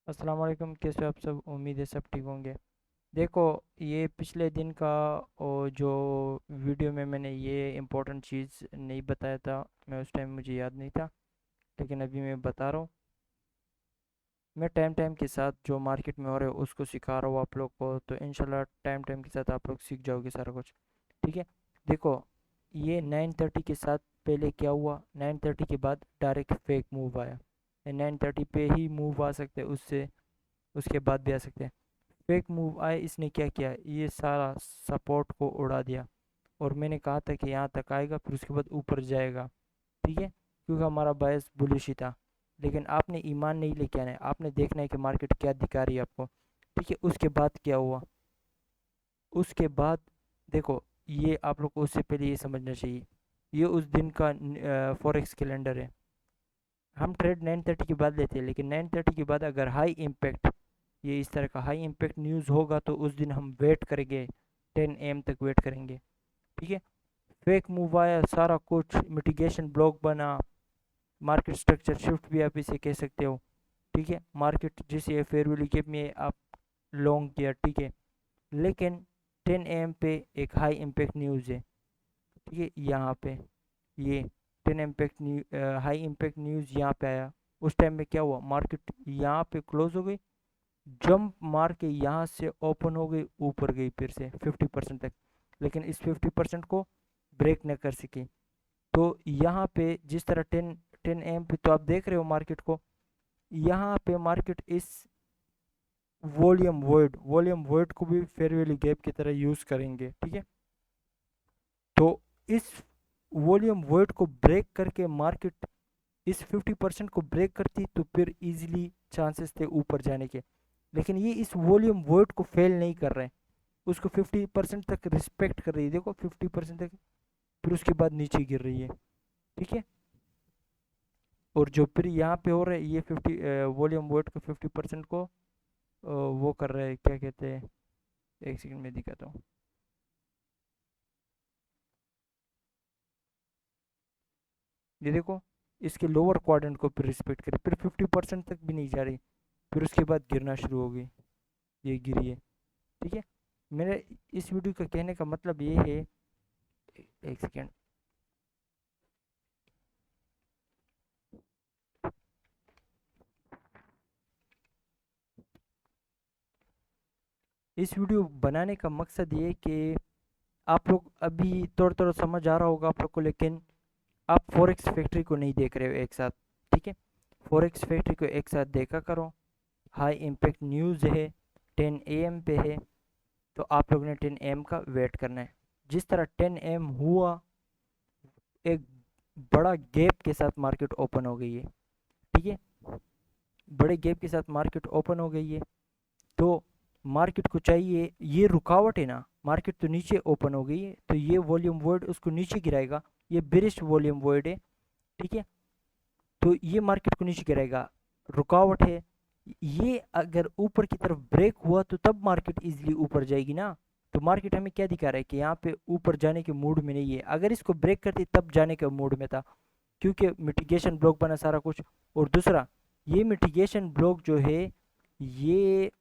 अस्सलाम वालेकुम। कैसे हो आप सब? उम्मीद है सब ठीक होंगे। देखो, ये पिछले दिन का जो वीडियो में मैंने ये इम्पोर्टेंट चीज़ नहीं बताया था, मैं उस टाइम मुझे याद नहीं था, लेकिन अभी मैं बता रहा हूँ। मैं टाइम टाइम के साथ जो मार्केट में हो रहा है उसको सिखा रहा हूँ आप लोग को, तो इंशाल्लाह टाइम टाइम के साथ आप लोग सीख जाओगे सारा कुछ। ठीक है। देखो, ये 9:30 के साथ पहले क्या हुआ, 9:30 के बाद डायरेक्ट फेक मूव आया। 9:30 पे ही मूव आ सकते हैं, उससे उसके बाद भी आ सकते हैं। फेक मूव आए, इसने क्या किया, ये सारा सपोर्ट को उड़ा दिया। और मैंने कहा था कि यहाँ तक आएगा, फिर उसके बाद ऊपर जाएगा। ठीक है, क्योंकि हमारा बायस बुलिश ही था। लेकिन आपने ईमान नहीं लेके आना है, आपने देखना है कि मार्केट क्या दिखा रही है आपको। ठीक है, उसके बाद क्या हुआ, उसके बाद देखो, ये आप लोग को उससे पहले ये समझना चाहिए, ये उस दिन का फॉरेक्स कैलेंडर है। हम ट्रेड 9:30 के बाद लेते हैं, लेकिन 9:30 के बाद अगर हाई इम्पैक्ट, ये इस तरह का हाई इम्पैक्ट न्यूज़ होगा, तो उस दिन हम वेट करेंगे, 10 AM तक वेट करेंगे। ठीक है। फेक मूव आया, सारा कुछ मिटिगेशन ब्लॉक बना, मार्केट स्ट्रक्चर शिफ्ट भी आप इसे कह सकते हो। ठीक है, मार्केट जैसे फेयर वैल्यू कैप में आप लॉन्ग किया, ठीक है, लेकिन 10 AM पे एक हाई इम्पैक्ट न्यूज़ है। ठीक है, यहाँ पे ये 10 इम्पैक्ट हाई इम्पैक्ट न्यूज़ यहाँ पे आया। उस टाइम में क्या हुआ, मार्केट यहाँ पे क्लोज हो गई, जंप मार के यहाँ से ओपन हो गई, ऊपर गई फिर से 50% तक, लेकिन इस 50% को ब्रेक न कर सकी। तो यहाँ पे जिस तरह 10 AM पे तो आप देख रहे हो मार्केट को, यहाँ पे मार्केट इस वॉल्यूम वॉइड को भी फेयर वैल्यू गैप की तरह यूज करेंगे। ठीक है, तो इस वॉल्यूम वॉइड को ब्रेक करके मार्केट इस 50% को ब्रेक करती, तो फिर इजीली चांसेस थे ऊपर जाने के। लेकिन ये इस वॉल्यूम वॉइड को फेल नहीं कर रहे हैं, उसको 50% तक रिस्पेक्ट कर रही है। देखो 50% तक, फिर उसके बाद नीचे गिर रही है। ठीक है, और जो फिर यहाँ पे हो रहा है, ये 50 वॉल्यूम वॉइड को 50% को वो कर रहा है, क्या कहते हैं, एक सेकंड में दिखाता हूँ। ये देखो, इसके लोअर क्वाड्रेंट को फिर रिस्पेक्ट करी, फिर 50% तक भी नहीं जा रही, फिर उसके बाद गिरना शुरू हो गई, ये गिरी है। ठीक है, मेरे इस वीडियो का कहने का मतलब ये है, एक सेकेंड, इस वीडियो बनाने का मकसद ये है कि आप लोग अभी थोड़ा थोड़ा समझ आ रहा होगा आप लोग को, लेकिन आप फॉरेक्स फैक्ट्री को नहीं देख रहे हो एक साथ। ठीक है, फॉरेक्स फैक्ट्री को एक साथ देखा करो। हाई इम्पैक्ट न्यूज़ है, 10 AM पे है, तो आप लोगों ने 10 AM का वेट करना है। जिस तरह 10 AM हुआ, एक बड़ा गैप के साथ मार्केट ओपन हो गई है। ठीक है, बड़े गैप के साथ मार्केट ओपन हो गई है, तो मार्केट को चाहिए, ये रुकावट है ना, मार्केट तो नीचे ओपन हो गई है, तो ये वॉल्यूम वॉइड उसको नीचे गिराएगा, ये बेरिश वॉल्यूम वॉइड है। ठीक है, तो ये मार्केट को नीचे गिराएगा, रुकावट है। ये अगर ऊपर की तरफ ब्रेक हुआ, तो तब मार्केट इजीली ऊपर जाएगी ना। तो मार्केट हमें क्या दिखा रहा है कि यहाँ पे ऊपर जाने के मूड में नहीं है, अगर इसको ब्रेक करती तब जाने के मूड में था, क्योंकि मिटिगेशन ब्लॉक बना सारा कुछ। और दूसरा, ये मिटिगेशन ब्लॉक जो है, ये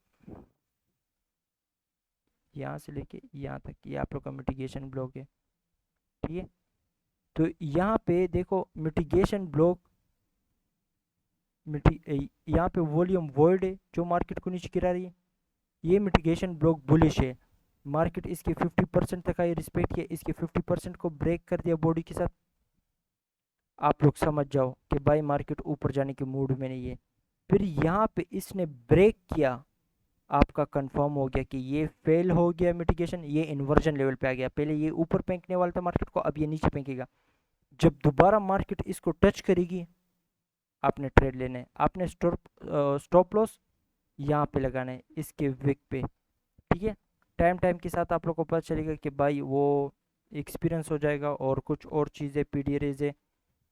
यहाँ से लेके यहाँ तक ये आप लोग का मिटिगेशन ब्लॉक है। ठीक है, तो यहाँ पे देखो मिटिगेशन ब्लॉक, यहाँ पे वॉल्यूम वॉइड है जो मार्केट को नीचे गिरा रही है, ये मिटिगेशन ब्लॉक बुलिश है। मार्केट इसके 50% तक आई, रिस्पेक्ट किया, इसके 50% को ब्रेक कर दिया बॉडी के साथ। आप लोग समझ जाओ कि भाई मार्केट ऊपर जाने के मूड में नहीं है। फिर यहाँ पे इसने ब्रेक किया, आपका कंफर्म हो गया कि ये फेल हो गया मिटिगेशन, ये इन्वर्जन लेवल पे आ गया। पहले ये ऊपर फेंकने वाला था मार्केट को, अब ये नीचे फेंकेगा। जब दोबारा मार्केट इसको टच करेगी, आपने ट्रेड लेना है, आपने स्टॉप लॉस यहाँ पे लगाना है, इसके विक पे। ठीक है, टाइम टाइम के साथ आप लोग को पता चलेगा कि भाई वो एक्सपीरियंस हो जाएगा, और कुछ और चीज़ें पीडी रेज है,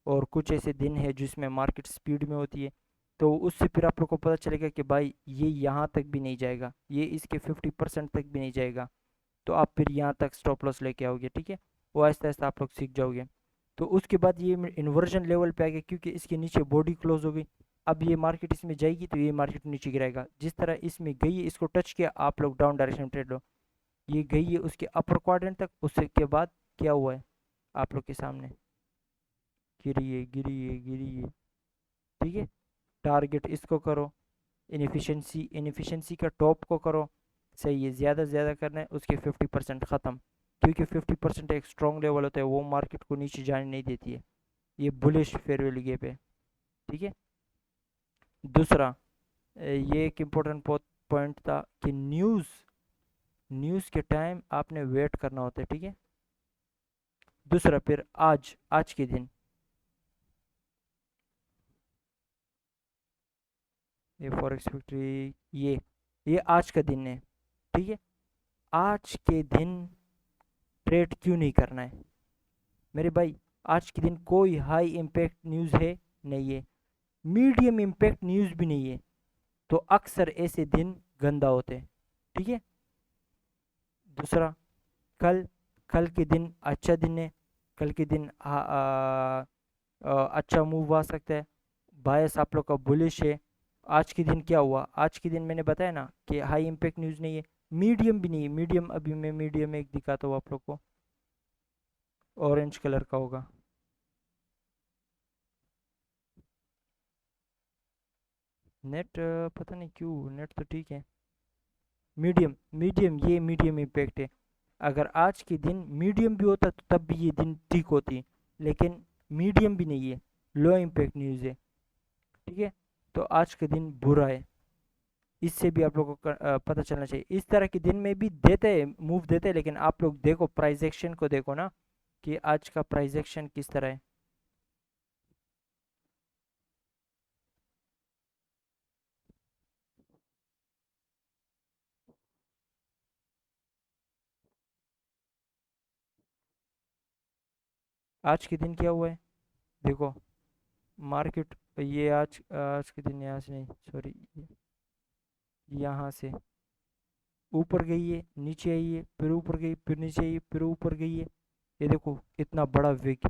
और कुछ ऐसे दिन है जिसमें मार्केट स्पीड में होती है, तो उससे फिर आप लोग को पता चलेगा कि भाई ये यहाँ तक भी नहीं जाएगा, ये इसके 50% तक भी नहीं जाएगा, तो आप फिर यहाँ तक स्टॉप लॉस लेके आओगे। ठीक है, वो आहिस्ता आहिस्ता आप लोग सीख जाओगे। तो उसके बाद ये इन्वर्जन लेवल पे आ गया, क्योंकि इसके नीचे बॉडी क्लोज हो गई, अब ये मार्केट इसमें जाएगी तो ये मार्केट नीचे गिराएगा। जिस तरह इसमें गई है, इसको टच किया, आप लोग डाउन डायरेक्शन ट्रेड लो। ये गई है उसके अपर क्वाड्रेंट तक, उसके के बाद क्या हुआ है आप लोग के सामने, गिरी है गिरी है गिरी है। ठीक है, टारगेट इसको करो, इनएफिशिएंसी इनएफिशिएंसी का टॉप को करो। सही है, ज़्यादा से ज़्यादा करना है, उसके 50% ख़त्म। क्योंकि 50% एक स्ट्रॉन्ग लेवल होता है, वो मार्केट को नीचे जाने नहीं देती है। ये बुलिश फेयर वैल्यू गैप है। ठीक है। दूसरा, ये एक इम्पोर्टेंट पॉइंट था कि न्यूज़ न्यूज़ के टाइम आपने वेट करना होता है। ठीक है। दूसरा, फिर आज आज के दिन, ये फॉरेक्स फैक्ट्री, ये आज का दिन है। ठीक है। आज के दिन ट्रेड क्यों नहीं करना है मेरे भाई? आज के दिन कोई हाई इम्पैक्ट न्यूज़ है नहीं है, मीडियम इम्पैक्ट न्यूज़ भी नहीं है, तो अक्सर ऐसे दिन गंदा होते हैं। ठीक है। दूसरा, कल कल के दिन अच्छा दिन है, कल के दिन अच्छा मूव आ सकता है, बायस आप लोग का बुलिश है। आज के दिन क्या हुआ? आज के दिन मैंने बताया ना कि हाई इम्पैक्ट न्यूज़ नहीं है, मीडियम भी नहीं है। मीडियम, अभी मैं मीडियम एक दिखाता हूँ आप लोग को, ऑरेंज कलर का होगा। नेट पता नहीं क्यों, नेट तो ठीक है। मीडियम मीडियम, ये मीडियम इम्पैक्ट है। अगर आज के दिन मीडियम भी होता तो तब भी ये दिन ठीक होती, लेकिन मीडियम भी नहीं है, लो इम्पैक्ट न्यूज़ है। ठीक है। तो आज के दिन बुरा है, इससे भी आप लोगों को पता चलना चाहिए। इस तरह के दिन में भी देते हैं, मूव देते हैं, लेकिन आप लोग देखो प्राइस एक्शन को, देखो ना कि आज का प्राइस एक्शन किस तरह है। आज के दिन क्या हुआ है देखो, मार्केट, ये आज आज के दिन, यहाँ से नहीं, सॉरी, यहाँ से ऊपर गई है, नीचे आई है, फिर ऊपर गई, फिर नीचे आई, फिर ऊपर गई है। ये देखो इतना बड़ा विक,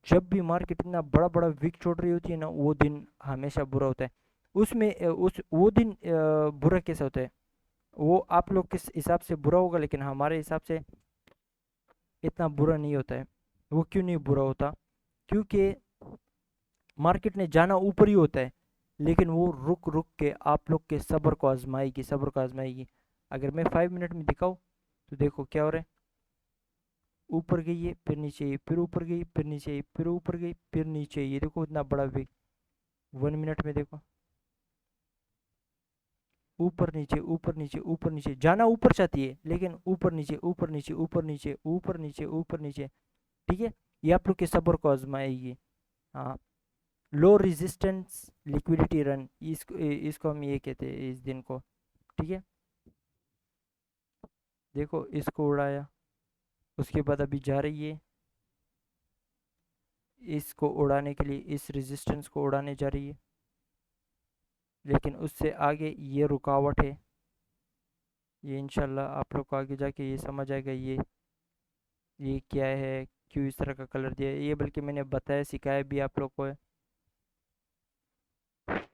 जब भी मार्केट इतना बड़ा बड़ा विक छोड़ रही होती है ना, वो दिन हमेशा बुरा होता है। उसमें उस वो दिन बुरा कैसे होता है, वो आप लोग किस हिसाब से बुरा होगा, लेकिन हमारे हिसाब से इतना बुरा नहीं होता है। वो क्यों नहीं बुरा होता? क्योंकि मार्केट ने जाना ऊपर ही होता है, लेकिन वो रुक रुक के आप लोग के सब्र को आजमाएगी, सब्र को आजमाएगी। अगर मैं 5 मिनट में दिखाऊँ तो देखो क्या हो रहा है, ऊपर गई है, फिर नीचे आई, फिर ऊपर गई, फिर नीचे आई, फिर ऊपर गई, फिर नीचे आई। ये देखो इतना बड़ा वेग। 1 मिनट में देखो, ऊपर नीचे ऊपर नीचे ऊपर नीचे, जाना ऊपर चाहती है, लेकिन ऊपर नीचे ऊपर नीचे ऊपर नीचे ऊपर नीचे ऊपर नीचे। ठीक है। ये आप लोग के सब्र को आजमाएगी। हाँ, लो रेजिस्टेंस लिक्विडिटी रन, इसको हम ये कहते हैं इस दिन को। ठीक है। देखो इसको उड़ाया, उसके बाद अभी जा रही है, इसको उड़ाने के लिए इस रेजिस्टेंस को उड़ाने जा रही है, लेकिन उससे आगे ये रुकावट है। ये इंशाल्लाह आप लोग को आगे जाके ये समझ आएगा, ये क्या है, क्यों इस तरह का कलर दिया है ये, बल्कि मैंने बताया सिखाया भी आप लोग को है।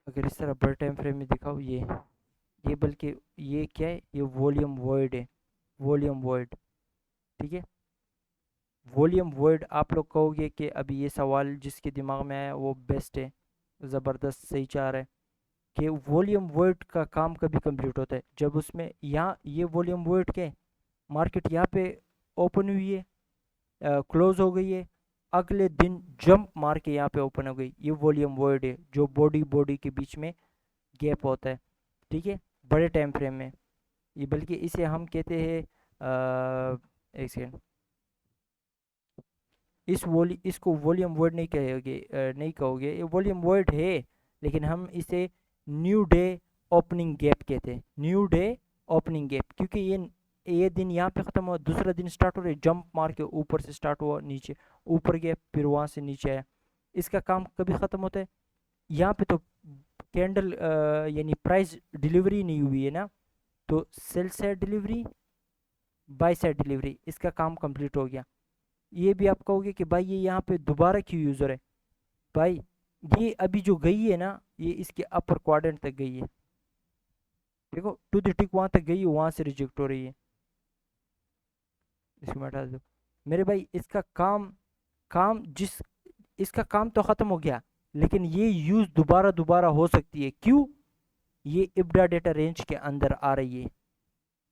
अगर इस तरह बड़े टाइम फ्रेम में दिखाओ, ये बल्कि ये क्या है, ये वॉल्यूम वॉइड है, वॉल्यूम वॉइड। ठीक है। वॉल्यूम वॉइड, आप लोग कहोगे कि अभी ये सवाल जिसके दिमाग में आया वो बेस्ट है, ज़बरदस्त सही चाह रहा है कि वॉल्यूम वॉइड का काम कभी कंप्लीट होता है जब उसमें, यहाँ ये वॉल्यूम वॉइड के मार्केट यहाँ पे ओपन हुई है, क्लोज हो गई है, अगले दिन जंप मार के यहाँ पे ओपन हो गई, ये वॉल्यूम वॉइड है, जो बॉडी बॉडी के बीच में गैप होता है। ठीक है। बड़े टाइम फ्रेम में ये, बल्कि इसे हम कहते हैं एक सेकेंड, इसको वॉल्यूम वर्ड नहीं कहोगे, नहीं कहोगे, ये वॉल्यूम वर्ड है, लेकिन हम इसे न्यू डे ओपनिंग गैप कहते हैं, न्यू डे ओपनिंग गैप, क्योंकि ये दिन यहाँ पे ख़त्म हुआ, दूसरा दिन स्टार्ट हो रहा है, जंप मार के ऊपर से स्टार्ट हुआ, नीचे ऊपर गया, फिर वहाँ से नीचे आया। इसका काम कभी ख़त्म होता है? यहाँ पे तो कैंडल यानी प्राइस डिलीवरी नहीं हुई है ना, तो sell side delivery, by side delivery, इसका काम कंप्लीट हो गया। ये भी आप कहोगे कि भाई ये यहाँ पे दोबारा क्यों यूज़र है? भाई ये अभी जो गई है ना, ये इसके अपर क्वाड्रेंट तक गई है। देखो टू द टिक वहां तक गई है, वहां से रिजेक्ट हो रही है। इसको मैं हटा दो। मेरे भाई इसका काम, काम जिस इसका काम तो खत्म हो गया, लेकिन ये यूज दोबारा दोबारा हो सकती है। क्यों? ये इब्डा डेटा रेंज के अंदर आ रही है।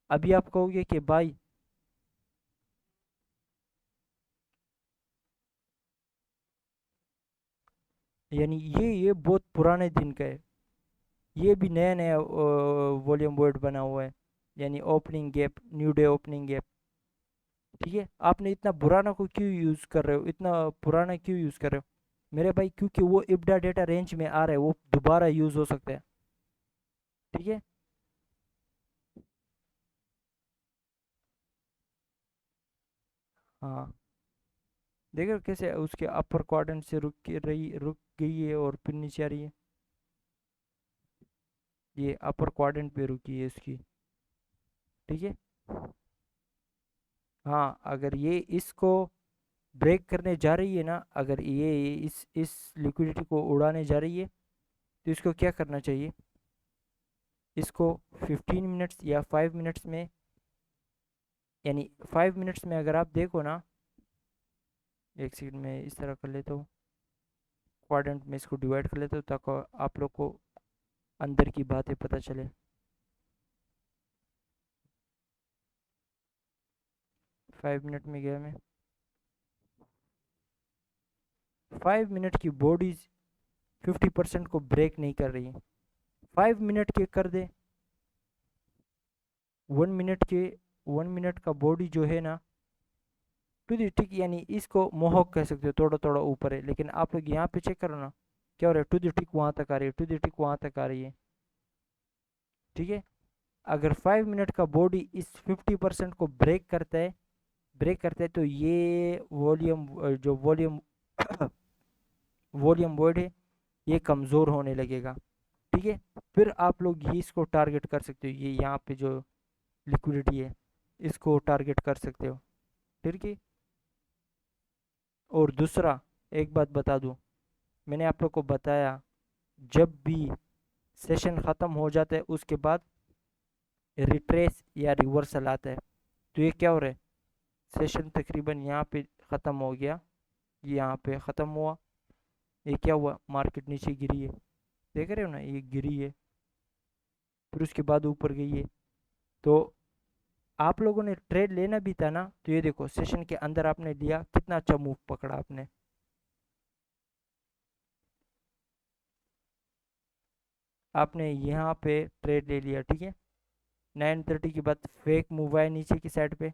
अभी आप कहोगे कि भाई, यानी ये बहुत पुराने दिन का है। ये भी नया नया वॉल्यूम वर्ड बना हुआ है, यानी opening gap, new day opening gap. ठीक है, आपने इतना पुराना को क्यों यूज कर रहे हो, इतना पुराना क्यों यूज कर रहे हो मेरे भाई? क्योंकि वो इब्डा डेटा रेंज में आ रहा है, वो दोबारा यूज हो सकता है। ठीक है। हाँ, देख रहे हो कैसे उसके अपर क्वाड्रेंट से रुक गई है और फिर नीचे आ रही है। ये अपर क्वाड्रेंट पे रुकी है इसकी। ठीक है। हाँ, अगर ये इसको ब्रेक करने जा रही है ना, अगर ये इस लिक्विडिटी को उड़ाने जा रही है, तो इसको क्या करना चाहिए? इसको 15 मिनट्स या 5 मिनट्स में, यानी 5 मिनट्स में अगर आप देखो ना, एक सेकंड में इस तरह कर लेता हूँ, क्वाड्रेंट में इसको डिवाइड कर लेता हूँ ताकि आप लोग को अंदर की बातें पता चले। 5 मिनट में गया मैं। 5 मिनट की बॉडीज 50% को ब्रेक नहीं कर रही है। 5 मिनट के कर दे, 1 मिनट के, 1 मिनट का बॉडी जो है ना, टू दी टिक, यानी इसको मोहक कह सकते हो, थोड़ा थोड़ा ऊपर है। लेकिन आप लोग यहाँ पे चेक करो ना, क्या हो रहा है? टू दी टिक वहां तक आ रही है, टू दी टिक वहां तक आ रही है। ठीक है। अगर 5 मिनट का बॉडी इस 50% को ब्रेक करता है तो ये वॉल्यूम, जो वॉल्यूम वॉल्यूम वर्ड है, ये कमज़ोर होने लगेगा। ठीक है। फिर आप लोग ये इसको टारगेट कर सकते हो, ये यहाँ पे जो लिक्विडिटी है, इसको टारगेट कर सकते हो। ठीक है। और दूसरा, एक बात बता दूं, मैंने आप लोग को बताया, जब भी सेशन ख़त्म हो जाता है उसके बाद रिट्रेस या रिवर्सल आता है। तो ये क्या हो रहा है? सेशन तकरीबन यहाँ पे ख़त्म हो गया, यहाँ पे ख़त्म हुआ, ये क्या हुआ? मार्केट नीचे गिरी है। देख रहे हो ना, ये गिरी है, फिर उसके बाद ऊपर गई है। तो आप लोगों ने ट्रेड लेना भी था ना, तो ये देखो सेशन के अंदर आपने लिया, कितना अच्छा मूव पकड़ा आपने। आपने यहाँ पे ट्रेड ले लिया। ठीक है। 9:30 के बाद फेक मूव आया नीचे की साइड पे,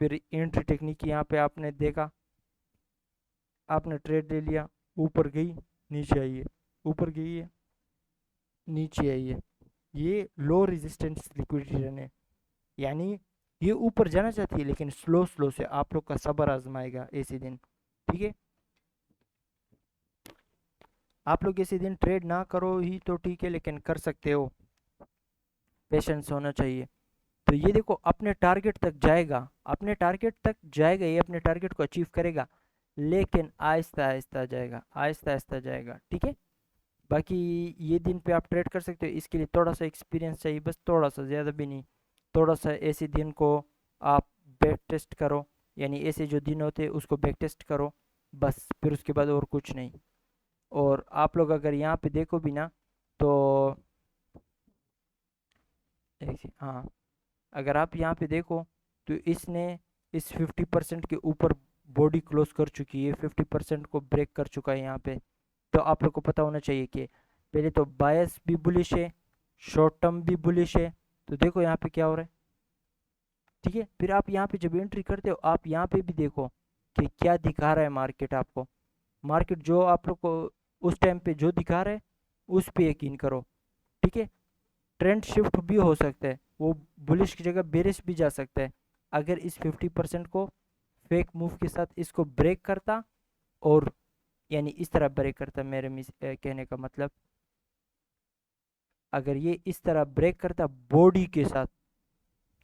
फिर एंट्री टेक्निक यहाँ पे आपने देखा, आपने ट्रेड ले लिया, ऊपर गई, नीचे आई है, ऊपर गई है, नीचे आई है। ये लो रेजिस्टेंस लिक्विडिटी रन है, यानी ये ऊपर जाना चाहती है लेकिन स्लो स्लो से। आप लोग का सब्र आजमाएगा ऐसे दिन। ठीक है। आप लोग ऐसे दिन ट्रेड ना करो ही तो ठीक है, लेकिन कर सकते हो, पेशेंस होना चाहिए। तो ये देखो अपने टारगेट तक जाएगा, अपने टारगेट तक जाएगा, ये अपने टारगेट को अचीव करेगा, लेकिन आहिस्ता आहिस्ता जाएगा, आहिस्ता आहिस्ता जाएगा। ठीक है। बाकी ये दिन पे आप ट्रेड कर सकते हो, इसके लिए थोड़ा सा एक्सपीरियंस चाहिए, बस थोड़ा सा, ज़्यादा भी नहीं। थोड़ा सा ऐसे दिन को आप बैक टेस्ट करो, यानी ऐसे जो दिन होते हैं उसको बैक टेस्ट करो, बस। फिर उसके बाद और कुछ नहीं। और आप लोग अगर यहाँ पे देखो भी ना, तो हाँ, अगर आप यहाँ पे देखो, तो इसने इस 50% के ऊपर बॉडी क्लोज कर चुकी है, 50% को ब्रेक कर चुका है यहाँ पे। तो आप लोग को पता होना चाहिए कि पहले तो बायस भी बुलिश है, शॉर्ट टर्म भी बुलिश है। तो देखो यहाँ पे क्या हो रहा है। ठीक है। फिर आप यहाँ पे जब एंट्री करते हो, आप यहाँ पे भी देखो कि क्या दिखा रहा है मार्केट आपको। मार्केट जो आप लोग को उस टाइम पे जो दिखा रहा है, उस पे यकीन करो। ठीक है। ट्रेंड शिफ्ट भी हो सकता है, वो बुलिश की जगह बेरिश भी जा सकता है, अगर इस 50% को फेक मूव के साथ इसको ब्रेक करता, और यानी इस तरह ब्रेक करता, मेरे कहने का मतलब, अगर ये इस तरह ब्रेक करता बॉडी के साथ,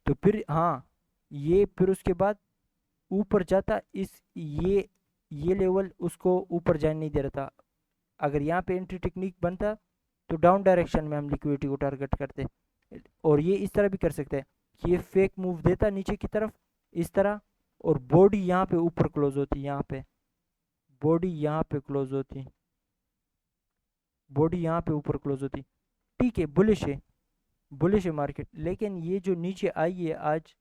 तो फिर हाँ, ये फिर उसके बाद ऊपर जाता, ये लेवल उसको ऊपर जाने नहीं दे रहा था। अगर यहाँ पे एंट्री टेक्निक बनता तो डाउन डायरेक्शन में हम लिक्विडिटी को टारगेट करते, और ये इस तरह भी कर सकते हैं कि ये फेक मूव देता नीचे की तरफ इस तरह, और बॉडी यहाँ पे ऊपर क्लोज होती, यहाँ पे बॉडी यहाँ पे क्लोज होती, बॉडी यहाँ पे ऊपर क्लोज होती। ठीक है, बुलिश है, बुलिश है मार्केट। लेकिन ये जो नीचे आई है आज,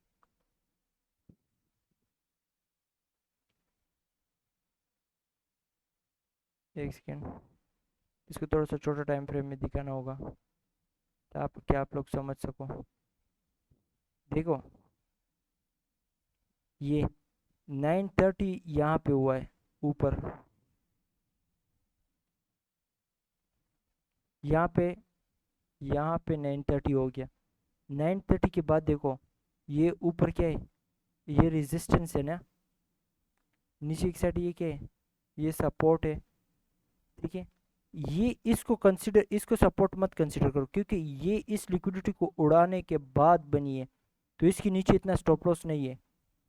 एक सेकेंड, इसको थोड़ा सा छोटा टाइम फ्रेम में दिखाना होगा ताकि आप लोग समझ सको। देखो ये 930 यहाँ पे हुआ है ऊपर, यहाँ पे 930 हो गया। 930 के बाद देखो ये ऊपर क्या है, ये रेजिस्टेंस है ना, नीचे की साइड ये क्या है, ये सपोर्ट है। ठीक है, ये इसको कंसिडर, इसको सपोर्ट मत कंसिडर करो, क्योंकि ये इस लिक्विडिटी को उड़ाने के बाद बनी है, तो इसके नीचे इतना स्टॉप लॉस नहीं है।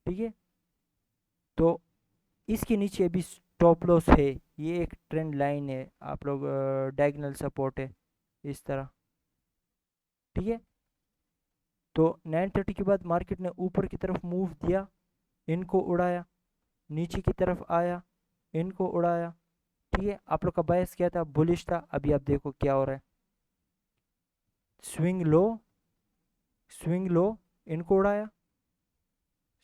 ठीक है, तो इसके नीचे अभी स्टॉप लॉस है, ये एक ट्रेंड लाइन है, आप लोग डायगोनल सपोर्ट है इस तरह। ठीक है, तो 930 के बाद मार्केट ने ऊपर की तरफ मूव दिया, इनको उड़ाया, नीचे की तरफ आया, इनको उड़ाया। ठीक है, आप लोग का बायस क्या था, बुलिश था। अभी आप देखो क्या हो रहा है, स्विंग लो, स्विंग लो, इनको उड़ाया,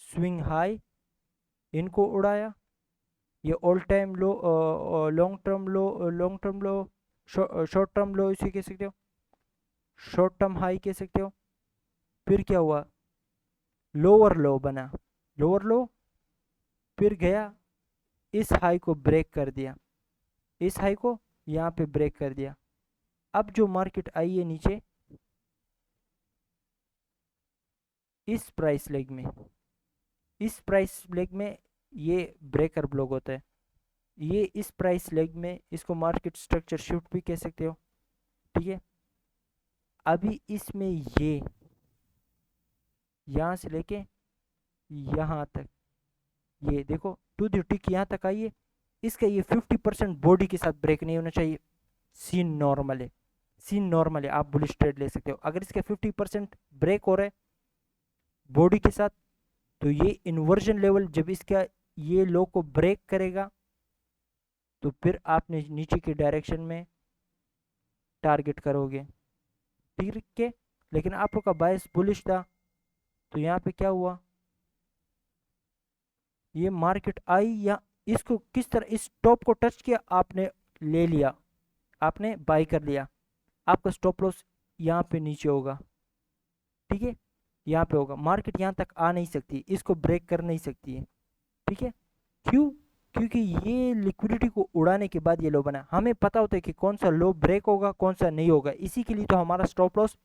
स्विंग हाई, इनको उड़ाया, ये all time low, long term low, long term low, short term low इसे कह सकते हो, शॉर्ट टर्म हाई कह सकते हो। फिर क्या हुआ, लोअर लो बना, लोअर लो, फिर गया इस हाई को ब्रेक कर दिया, इस हाई को यहाँ पे ब्रेक कर दिया। अब जो मार्केट आई है नीचे इस प्राइस लेग में, इस प्राइस लेग में ये ब्रेकर ब्लॉक होता है, ये इस प्राइस लेग में इसको मार्केट स्ट्रक्चर शिफ्ट भी कह सकते हो। ठीक है, अभी इसमें ये यहाँ से लेके यहाँ तक, ये देखो टू द टिक यहाँ तक आई है, इसका ये 50% बॉडी के साथ ब्रेक नहीं होना चाहिए। सीन नॉर्मल है, सीन नॉर्मल है, आप बुलिश ट्रेड ले सकते हो। अगर इसका 50% ब्रेक हो रहा है बॉडी के साथ, तो ये इन्वर्जन लेवल जब इसका ये लो को ब्रेक करेगा, तो फिर आपने नीचे की डायरेक्शन में टारगेट करोगे। ठीक है, लेकिन आप लोग का बायस बुलिश था, तो यहाँ पे क्या हुआ, ये मार्केट आई या इसको किस तरह इस टॉप को टच किया, आपने ले लिया, आपने बाय कर लिया, आपका स्टॉप लॉस यहाँ पे नीचे होगा। ठीक है, यहाँ पे होगा, मार्केट यहाँ तक आ नहीं सकती, इसको ब्रेक कर नहीं सकती है। ठीक है, क्यों, क्योंकि ये लिक्विडिटी को उड़ाने के बाद ये लो बना, हमें पता होता है कि कौन सा लो ब्रेक होगा कौन सा नहीं होगा, इसी के लिए तो हमारा स्टॉप लॉस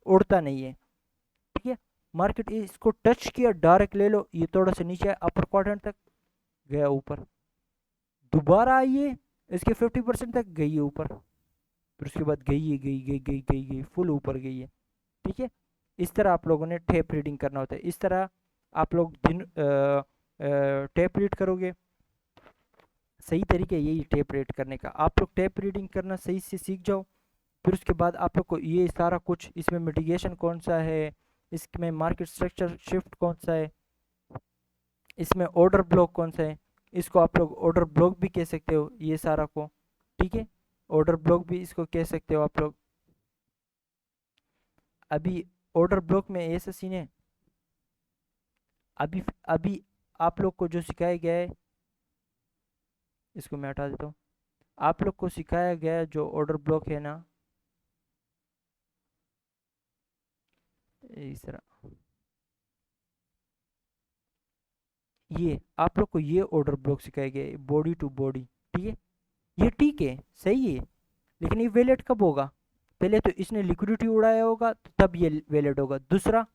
उड़ता नहीं है। ठीक है, मार्केट इसको टच किया, डायरेक्ट ले लो, ये थोड़ा सा नीचे अपर क्वाड्रेंट तक गया, ऊपर दोबारा आइए, इसके 50% तक गई है ऊपर, फिर उसके बाद गई है, गई गई गई गई गई फुल ऊपर गई है। ठीक है, इस तरह आप लोगों ने टेप रीडिंग करना होता है, इस तरह आप लोग दिन टेप रीड करोगे। सही तरीका यही टेप रीड करने का, आप लोग टेप रीडिंग करना सही से सीख जाओ, फिर उसके बाद आप लोग को ये सारा कुछ, इसमें मिटिगेशन कौन सा है, इसमें मार्केट स्ट्रक्चर शिफ्ट कौन सा है, इसमें ऑर्डर ब्लॉक कौन सा है, इसको आप लोग ऑर्डर ब्लॉक भी कह सकते हो ये सारा को। ठीक है, ऑर्डर ब्लॉक भी इसको कह सकते हो आप लोग। अभी ऑर्डर ब्लॉक में ऐसा सीन है, अभी अभी आप लोग को जो सिखाया गया है, इसको मैं हटा देता हूँ, आप लोग को सिखाया गया है जो ऑर्डर ब्लॉक है ना, इस तरह ये आप लोग को ये ऑर्डर ब्लॉक सिखाया गया है बॉडी टू बॉडी। ठीक है, ये ठीक है, सही है, लेकिन ये वैलिड कब होगा, पहले तो इसने लिक्विडिटी उड़ाया होगा तो तब ये वैलिड होगा। दूसरा,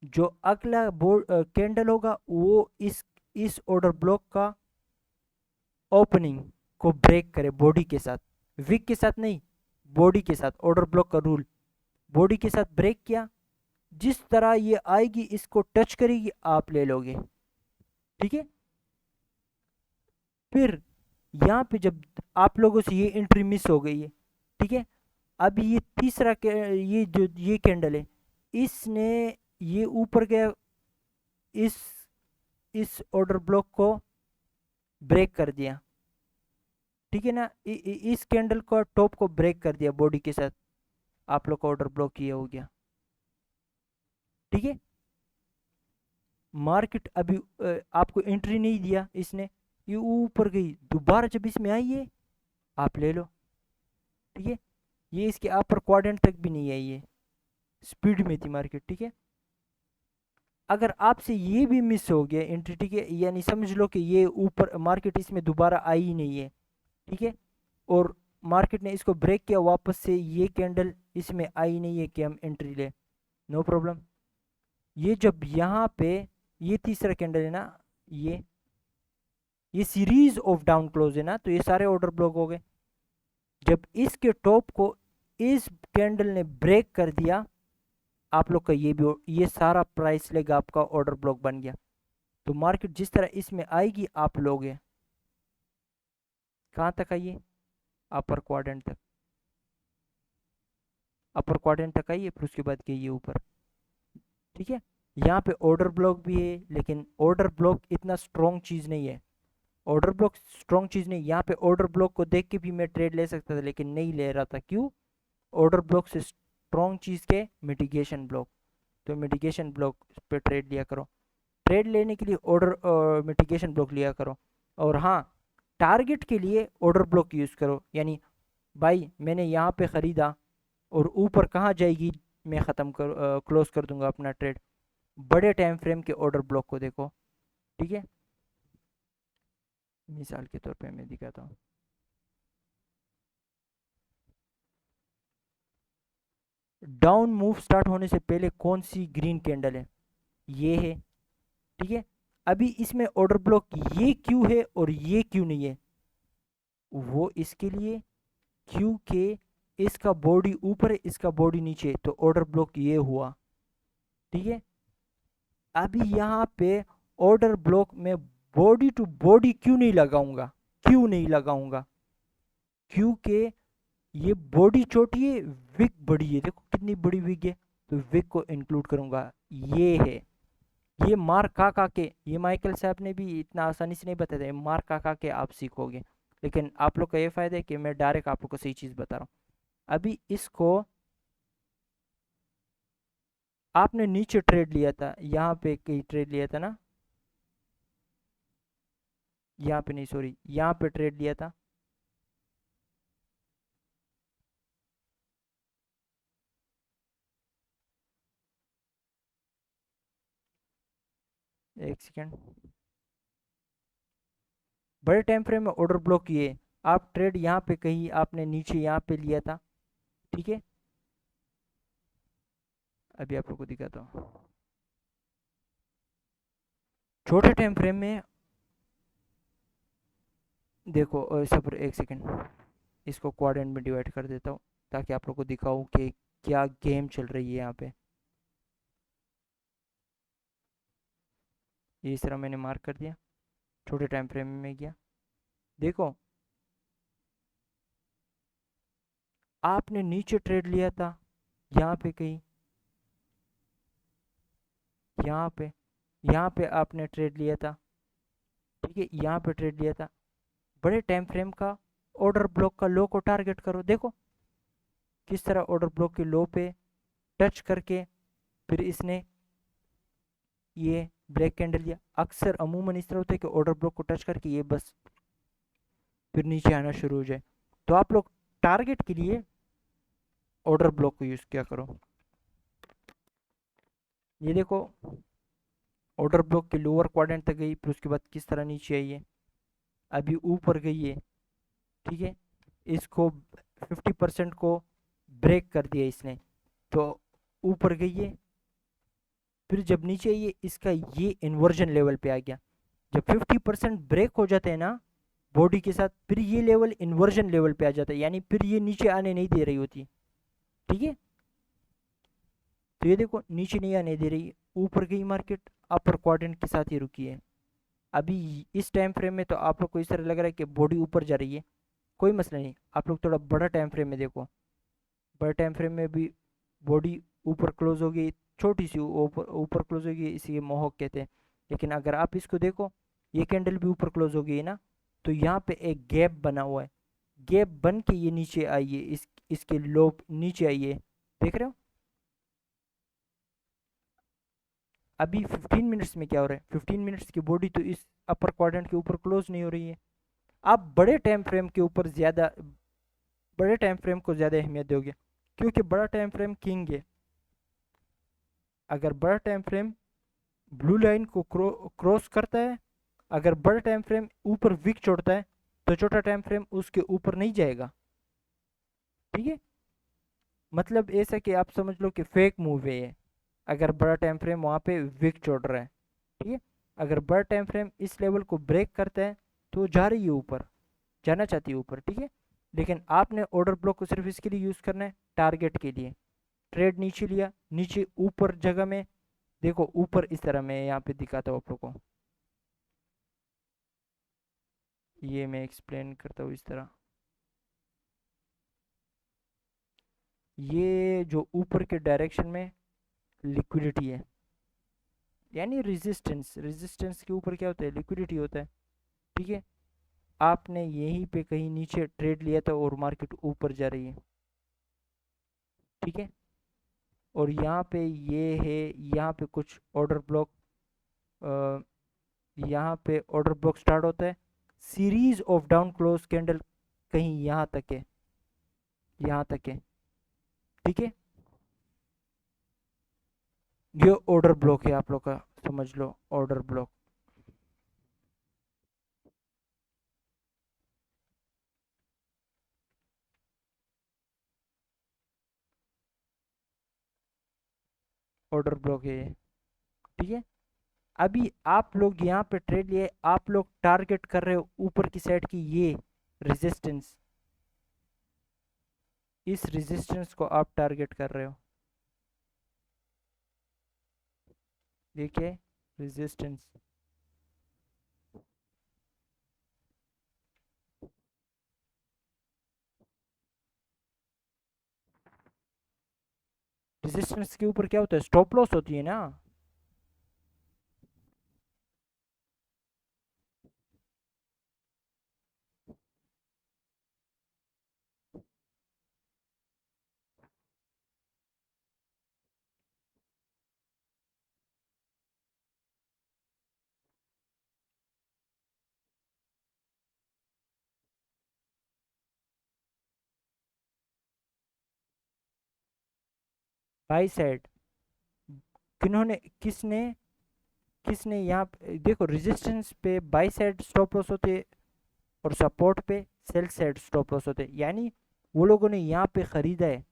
जो अगला कैंडल होगा वो इस ऑर्डर ब्लॉक का ओपनिंग को ब्रेक करे बॉडी के साथ, विक के साथ नहीं, बॉडी के साथ। ऑर्डर ब्लॉक का रूल, बॉडी के साथ ब्रेक किया, जिस तरह ये आएगी इसको टच करेगी, आप ले लोगे। ठीक है, फिर यहाँ पे जब आप लोगों से ये एंट्री मिस हो गई है, ठीक है, अब ये तीसरा ये जो ये कैंडल है, इसने ये ऊपर गया, इस ऑर्डर ब्लॉक को ब्रेक कर दिया, ठीक है ना, इस कैंडल को टॉप को ब्रेक कर दिया बॉडी के साथ, आप लोग का ऑर्डर ब्लॉक किया हो गया, ठीक है। मार्केट अभी आपको एंट्री नहीं दिया इसने, ये ऊपर गई, दोबारा जब इसमें आई है आप ले लो, ठीक है। ये इसके अपर क्वाड्रेंट तक भी नहीं आई है, स्पीड में थी मार्केट, ठीक है। अगर आपसे ये भी मिस हो गया एंट्री, ठीक है, यानी समझ लो कि ये ऊपर मार्केट इसमें दोबारा आई ही नहीं है, ठीक है, और मार्केट ने इसको ब्रेक किया वापस से, ये कैंडल इसमें आई नहीं है कि हम एंट्री ले, नो प्रॉब्लम। ये जब यहाँ पे ये तीसरा कैंडल है ना, ये सीरीज ऑफ डाउन क्लोज है ना, तो ये सारे ऑर्डर ब्लॉक हो गए। जब इसके टॉप को इस कैंडल ने ब्रेक कर दिया, आप लोग का ये भी, ये सारा प्राइस लेग आपका ऑर्डर ब्लॉक बन गया। तो मार्केट जिस तरह इसमें आएगी आप लोगे कहाँ तक आइए, अपर क्वाड्रेंट तक, अपर क्वाड्रेंट तक आइए, फिर उसके बाद गई ऊपर, ठीक है। यहाँ पे ऑर्डर ब्लॉक भी है, लेकिन ऑर्डर ब्लॉक इतना स्ट्रॉन्ग चीज़ नहीं है, ऑर्डर ब्लॉक स्ट्रॉन्ग चीज़ नहीं। यहाँ पे ऑर्डर ब्लॉक को देख के भी मैं ट्रेड ले सकता था, लेकिन नहीं ले रहा था, क्यों, ऑर्डर ब्लॉक से स्ट्रॉन्ग चीज़ के मिटिगेशन ब्लॉक, तो मिटिगेशन ब्लॉक पे ट्रेड लिया करो, ट्रेड लेने के लिए ऑर्डर मिटिगेशन ब्लॉक लिया करो। और हाँ, टारगेट के लिए ऑर्डर ब्लॉक यूज़ करो, यानी भाई मैंने यहाँ पे ख़रीदा और ऊपर कहाँ जाएगी मैं ख़त्म कर क्लोज कर दूंगा अपना ट्रेड, बड़े टाइम फ्रेम के ऑर्डर ब्लॉक को देखो, ठीक है। मिसाल के तौर पे मैं दिखाता हूँ, डाउन मूव स्टार्ट होने से पहले कौन सी ग्रीन कैंडल है, ये है, ठीक है। अभी इसमें ऑर्डर ब्लॉक ये क्यों है और ये क्यों नहीं है, वो इसके लिए क्योंकि इसका बॉडी ऊपर है, इसका बॉडी नीचे है, तो ऑर्डर ब्लॉक ये हुआ, ठीक है। अभी यहाँ पे ऑर्डर ब्लॉक में बॉडी टू बॉडी क्यों नहीं लगाऊंगा, क्यों नहीं लगाऊंगा, क्योंकि ये बॉडी छोटी है, विक बड़ी है, देखो कितनी बड़ी विक है, तो विक को इंक्लूड करूंगा, ये है। ये मार्क काका के, ये माइकल साहब ने भी इतना आसानी से नहीं बताया था, मार्क काका के आप सीखोगे, लेकिन आप लोग का ये फायदा है कि मैं डायरेक्ट आप लोग को सही चीज़ बता रहा हूँ। अभी इसको आपने नीचे ट्रेड लिया था, यहाँ पे कहीं ट्रेड लिया था ना, यहाँ पे नहीं, सॉरी, यहाँ पे ट्रेड लिया था, एक सेकेंड, बड़े टाइम फ्रेम में ऑर्डर ब्लॉक किए, आप ट्रेड यहाँ पे कहीं आपने नीचे यहाँ पे लिया था, ठीक है। अभी आप लोग को दिखाता हूँ, छोटे टाइम फ्रेम में देखो, सब्र एक सेकेंड, इसको क्वाड्रेंट में डिवाइड कर देता हूँ ताकि आप लोग को दिखाऊं कि क्या गेम चल रही है यहाँ पे। ये इस तरह मैंने मार्क कर दिया, छोटे टाइम फ्रेम में गया, देखो आपने नीचे ट्रेड लिया था यहाँ पे कहीं, यहाँ पे, यहाँ पे आपने ट्रेड लिया था, ठीक है, यहाँ पे ट्रेड लिया था, बड़े टाइम फ्रेम का ऑर्डर ब्लॉक का लो को टारगेट करो, देखो किस तरह ऑर्डर ब्लॉक के लो पे टच करके फिर इसने ये ब्लैक कैंडल दिया। अक्सर अमूमन इस तरह होता है कि ऑर्डर ब्लॉक को टच करके ये बस फिर नीचे आना शुरू हो जाए, तो आप लोग टारगेट के लिए ऑर्डर ब्लॉक को यूज़ किया करो। ये देखो ऑर्डर ब्लॉक के लोअर क्वाड्रेंट तक गई, फिर उसके बाद किस तरह नीचे आई है, अभी ऊपर गई है, ठीक है, इसको 50% को ब्रेक कर दिया इसने, तो ऊपर गई है, फिर जब नीचे आई है इसका ये इन्वर्जन लेवल पे आ गया। जब 50% ब्रेक हो जाते हैं ना बॉडी के साथ, फिर ये लेवल इन्वर्जन लेवल पे आ जाता है, यानी फिर ये नीचे आने नहीं दे रही होती, ठीक है। तो ये देखो नीचे नहीं आने दे रही, ऊपर गई मार्केट, अपर क्वाड्रेंट के साथ ही रुकी है, अभी इस टाइम फ्रेम में तो आप लोग को इस तरह लग रहा है कि बॉडी ऊपर जा रही है, कोई मसला नहीं, आप लोग थोड़ा बड़ा टाइम फ्रेम में देखो। बड़े टाइम फ्रेम में भी बॉडी ऊपर क्लोज होगी, छोटी सी ऊपर ऊपर क्लोज होगी, इसी मोहक कहते हैं। लेकिन अगर आप इसको देखो, ये कैंडल भी ऊपर क्लोज हो गई है ना, तो यहाँ पे एक गैप बना हुआ है, गैप बन के ये नीचे आई है, इसके लो नीचे आई है, देख रहे हो। अभी 15 मिनट्स में क्या हो रहा है, 15 मिनट्स की बॉडी तो इस अपर क्वाड्रेंट के ऊपर क्लोज नहीं हो रही है। आप बड़े टाइम फ्रेम के ऊपर ज़्यादा, बड़े टाइम फ्रेम को ज़्यादा अहमियत दोगे, क्योंकि बड़ा टाइम फ्रेम किंग है। अगर बड़ा टाइम फ्रेम ब्लू लाइन को क्रॉस करता है, अगर बड़ा टाइम फ्रेम ऊपर विक छोड़ता है, तो छोटा टाइम फ्रेम उसके ऊपर नहीं जाएगा। ठीक है, मतलब ऐसा कि आप समझ लो कि फेक मूव है ये, अगर बड़ा टाइम फ्रेम वहाँ पे विक छोड़ रहा है। ठीक है, अगर बड़ा टाइम फ्रेम इस लेवल को ब्रेक करता है, तो जा रही है ऊपर, जाना चाहती है ऊपर। ठीक है, लेकिन आपने ऑर्डर ब्लॉक को सिर्फ इसके लिए यूज़ करना है, टारगेट के लिए। ट्रेड नीचे लिया, नीचे ऊपर जगह में देखो, ऊपर इस तरह मैं यहाँ पे दिखाता हूँ आप लोगों को, ये मैं एक्सप्लेन करता हूँ इस तरह। ये जो ऊपर के डायरेक्शन में लिक्विडिटी है, यानी रेजिस्टेंस, रेजिस्टेंस के ऊपर क्या होता है, लिक्विडिटी होता है। ठीक है, आपने यहीं पे कहीं नीचे ट्रेड लिया था और मार्केट ऊपर जा रही है। ठीक है, और यहाँ पे ये है, यहाँ पे कुछ ऑर्डर ब्लॉक, यहाँ पे ऑर्डर ब्लॉक स्टार्ट होता है, series of down close candle कहीं यहाँ तक है, यहाँ तक है। ठीक है, ये ऑर्डर ब्लॉक है आप लोग का, समझ लो ऑर्डर ब्लॉक। ऑर्डर ब्लॉक है ये। ठीक है, अभी आप लोग यहाँ पे ट्रेड लिए, आप लोग टारगेट कर रहे हो ऊपर की साइड की ये रेजिस्टेंस, इस रेजिस्टेंस को आप टारगेट कर रहे हो। देखिए रेजिस्टेंस, रेजिस्टेंस के ऊपर क्या होता है, स्टॉप लॉस होती है ना। बाई साइड, किन्होंने, किसने, किसने यहाँ देखो रेजिस्टेंस पे बाई साइड स्टॉप लॉस होते, और सपोर्ट पे सेल साइड स्टॉप लॉस होते, यानी वो लोगों ने यहाँ पे खरीदा है,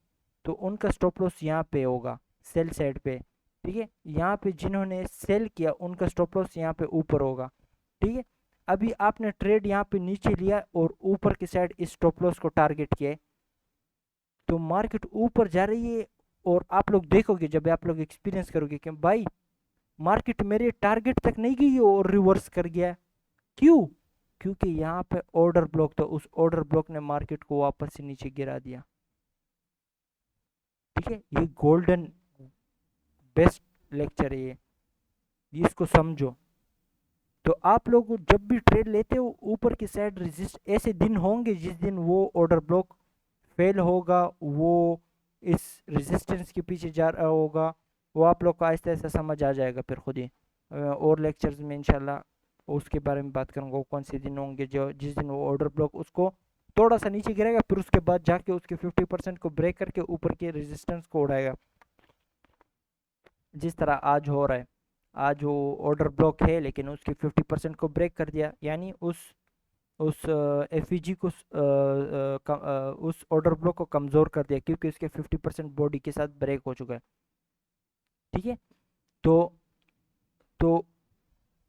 तो उनका स्टॉप लॉस यहाँ पे होगा, सेल साइड पे। ठीक है, यहाँ पे जिन्होंने सेल किया उनका स्टॉप लॉस यहाँ पे ऊपर होगा। ठीक है, अभी आपने ट्रेड यहाँ पे नीचे लिया और ऊपर की साइड इस स्टॉप लॉस को टारगेट किया है, तो मार्केट ऊपर जा रही है, और आप लोग देखोगे, जब आप लोग एक्सपीरियंस करोगे कि भाई मार्केट मेरे टारगेट तक नहीं गई और रिवर्स कर गया, क्यों, क्योंकि यहाँ पे ऑर्डर ब्लॉक था, उस ऑर्डर ब्लॉक ने मार्केट को वापस से नीचे गिरा दिया। ठीक है, ये गोल्डन बेस्ट लेक्चर है ये इसको समझो। तो आप लोग जब भी ट्रेड लेते हो, ऊपर की साइड रेजिस्ट, ऐसे दिन होंगे जिस दिन वो ऑर्डर ब्लॉक फेल होगा, वो इस रेजिस्टेंस के पीछे जा रहा होगा, वो आप लोग को आहिस्ता आहिस्ता समझ आ जाएगा फिर खुद ही। और लेक्चर्स में इंशाल्लाह उसके बारे में बात करूँगा, कौन से दिन होंगे जो जिस दिन वो ऑर्डर ब्लॉक उसको थोड़ा सा नीचे गिरेगा, फिर उसके बाद जाके उसके 50% को ब्रेक करके ऊपर के रेजिस्टेंस को उड़ाएगा, जिस तरह आज हो रहा है। आज वो ऑर्डर ब्लॉक है, लेकिन उसके 50% को ब्रेक कर दिया, यानी उस एफ को उस ऑर्डर ब्लॉक को कमज़ोर कर दिया, क्योंकि उसके 50% बॉडी के साथ ब्रेक हो चुका है। ठीक है, तो तो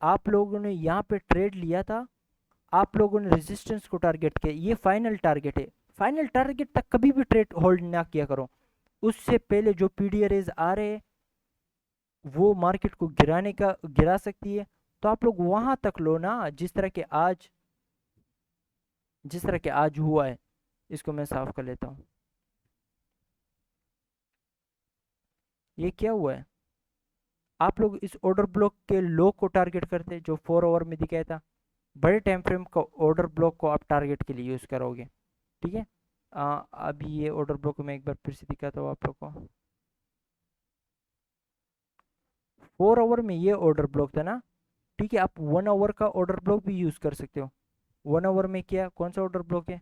आप लोगों ने यहाँ पे ट्रेड लिया था, आप लोगों ने रेजिस्टेंस को टारगेट किया, ये फाइनल टारगेट है, फाइनल टारगेट तक कभी भी ट्रेड होल्ड ना किया करो। उससे पहले जो पीडीआरएज आ रहे हैं, वो मार्केट को गिराने का गिरा सकती है, तो आप लोग वहां तक लो ना, जिस तरह के आज हुआ है। इसको मैं साफ कर लेता हूँ। ये क्या हुआ है, आप लोग इस ऑर्डर ब्लॉक के लो को टारगेट करते हैं जो 4 आवर में दिखाया था। बड़े टाइम फ्रेम का ऑर्डर ब्लॉक को आप टारगेट के लिए यूज करोगे। ठीक है। अभी ये ऑर्डर ब्लॉक को मैं एक बार फिर से दिखाता हूँ आप लोग को। 4 आवर में ये ऑर्डर ब्लॉक था ना। ठीक है, आप 1 आवर का ऑर्डर ब्लॉक भी यूज कर सकते हो। 1 आवर में क्या, कौन सा ऑर्डर ब्लॉक है,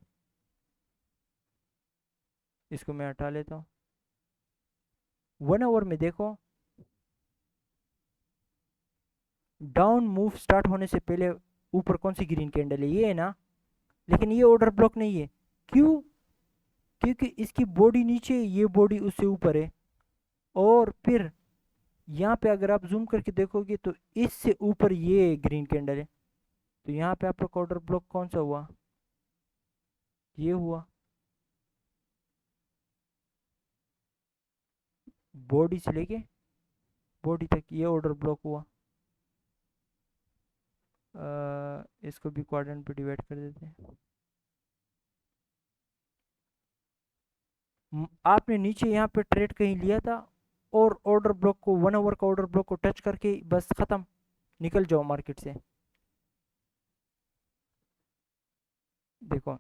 इसको मैं हटा लेता हूँ। 1 आवर में देखो, डाउन मूव स्टार्ट होने से पहले ऊपर कौन सी ग्रीन कैंडल है, ये है ना। लेकिन ये ऑर्डर ब्लॉक नहीं है। क्यों? क्योंकि इसकी बॉडी नीचे है, ये बॉडी उससे ऊपर है। और फिर यहाँ पे अगर आप जूम करके देखोगे तो इससे ऊपर ये ग्रीन कैंडल है। तो यहाँ पे आपका ऑर्डर ब्लॉक कौन सा हुआ, ये हुआ। बॉडी से लेके बॉडी तक ये ऑर्डर ब्लॉक हुआ। इसको भी क्वाड्रेंट पे डिवाइड कर देते हैं। आपने नीचे यहाँ पे ट्रेड कहीं लिया था, और ऑर्डर ब्लॉक को 1 आवर का ऑर्डर ब्लॉक को टच करके बस खत्म, निकल जाओ मार्केट से। देखो,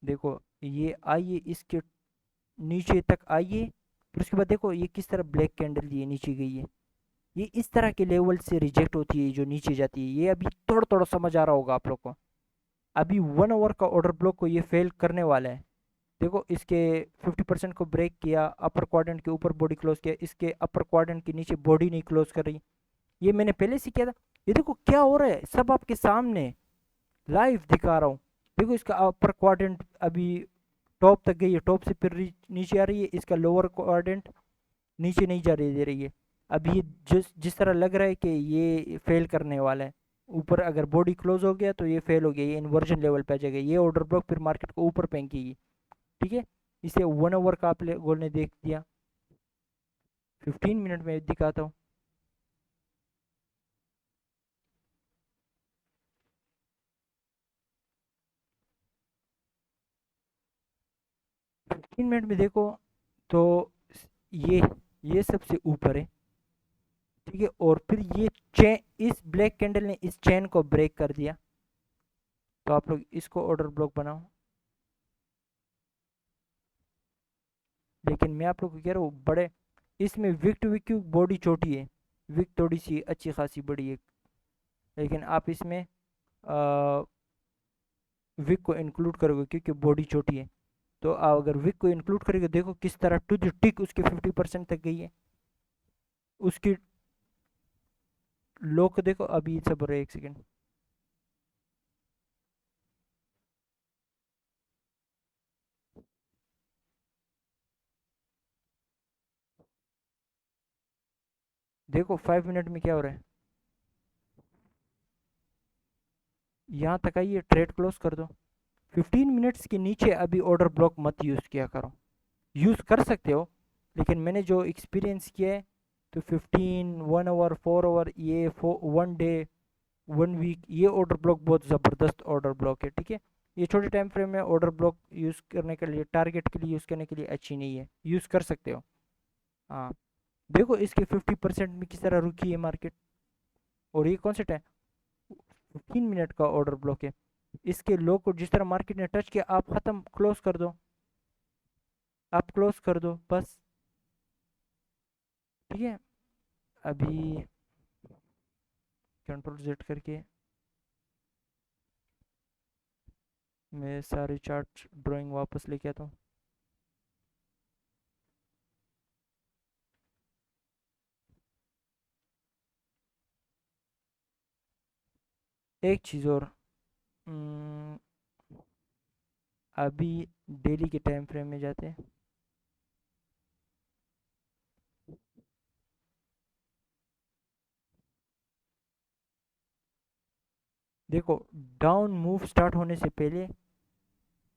देखो, ये आइए इसके नीचे तक आइए, फिर उसके बाद देखो ये किस तरह ब्लैक कैंडल दिए नीचे गई है। ये इस तरह के लेवल से रिजेक्ट होती है जो नीचे जाती है। ये अभी थोड़ा थोड़ा समझ आ रहा होगा आप लोग को। अभी 1 आवर का ऑर्डर ब्लॉक को ये फेल करने वाला है। देखो, इसके 50% को ब्रेक किया, अपर क्वाड्रेंट के ऊपर बॉडी क्लोज किया, इसके अपर क्वाड्रेंट के नीचे बॉडी नहीं क्लोज कर रही। ये मैंने पहले से किया था। ये देखो क्या हो रहा है, सब आपके सामने लाइव दिखा रहा हूँ। देखो, इसका अपर क्वाड्रेंट अभी टॉप तक गई है, टॉप से फिर नीचे आ रही है। इसका लोअर क्वाड्रेंट नीचे नहीं जा रही दे रही है। अब ये जिस जिस तरह लग रहा है कि ये फेल करने वाला है। ऊपर अगर बॉडी क्लोज हो गया तो ये फेल हो गया, ये इन्वर्जन लेवल पे आ जाएगा, ये ऑर्डर ब्लॉक फिर मार्केट को ऊपर फेंकेगी। ठीक है। इसे 1 आवर का आप गोल ने देख दिया। 15 मिनट में दिखाता हूँ। 15 मिनट में देखो तो ये ये सबसे ऊपर है। ठीक है, और फिर ये चेन, इस ब्लैक कैंडल ने इस चेन को ब्रेक कर दिया। तो आप लोग इसको ऑर्डर ब्लॉक बनाओ। लेकिन मैं आप लोग को कह रहा हूँ, बड़े इसमें विक टू विक की बॉडी छोटी है, विक थोड़ी सी अच्छी खासी बड़ी है। लेकिन आप इसमें विक को इंक्लूड करोगे क्योंकि बॉडी छोटी है। तो अगर विक को इंक्लूड करेंगे, देखो किस तरह टू द टिक उसके 50% तक गई है। उसकी लो को देखो, अभी सब रहे, एक सेकेंड। देखो 5 मिनट में क्या हो रहा है, यहाँ तक आइए, ट्रेड क्लोज कर दो। 15 मिनट्स के नीचे अभी ऑर्डर ब्लॉक मत यूज़ किया करो। यूज़ कर सकते हो, लेकिन मैंने जो एक्सपीरियंस किया है, तो 15, 1 आवर, 4 आवर, ये 1 डे, 1 वीक, ये ऑर्डर ब्लॉक बहुत ज़बरदस्त ऑर्डर ब्लॉक है। ठीक है। ये छोटे टाइम फ्रेम में ऑर्डर ब्लॉक यूज़ करने के लिए, टारगेट के लिए यूज़ करने के लिए अच्छी नहीं है, यूज़ कर सकते हो। हाँ, देखो इसके 50% में किस तरह रुकी है मार्केट। और ये कौन सा टाइम, 15 मिनट का ऑर्डर ब्लॉक है। इसके लो को जिस तरह मार्केट ने टच किया, आप ख़त्म, क्लोज कर दो, आप क्लोज कर दो बस। ठीक है। अभी कंट्रोल जेड करके मैं सारे चार्ट ड्राइंग वापस लेके आता हूँ। एक चीज़ और, हम्म, अभी डेली के टाइम फ्रेम में जाते हैं। देखो, डाउन मूव स्टार्ट होने से पहले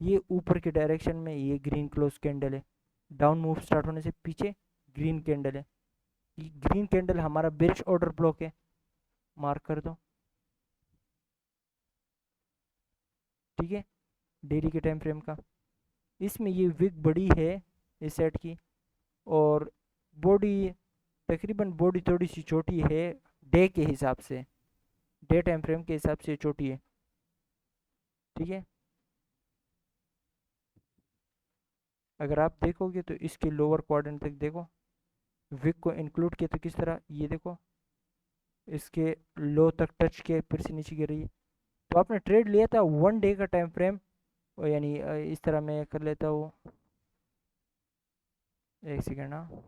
ये ऊपर के डायरेक्शन में ये ग्रीन क्लोज कैंडल है। डाउन मूव स्टार्ट होने से पीछे ग्रीन कैंडल है। ये ग्रीन कैंडल हमारा बेरिश ऑर्डर ब्लॉक है, मार्क कर दो। ठीक है, डेली के टाइम फ्रेम का। इसमें ये विक बड़ी है इस सेट की, और बॉडी तकरीबन बॉडी थोड़ी सी छोटी है डे के हिसाब से, डे टाइम फ्रेम के हिसाब से छोटी है। ठीक है, अगर आप देखोगे तो इसके लोअर क्वाड्रेंट तक देखो, विक को इंक्लूड किया तो किस तरह, ये देखो इसके लो तक टच किया फिर से नीचे गिर रही है। तो आपने ट्रेड लिया था 1 डे का टाइम फ्रेम, यानी इस तरह मैं कर लेता हूँ, एक सेकेंड। हाँ,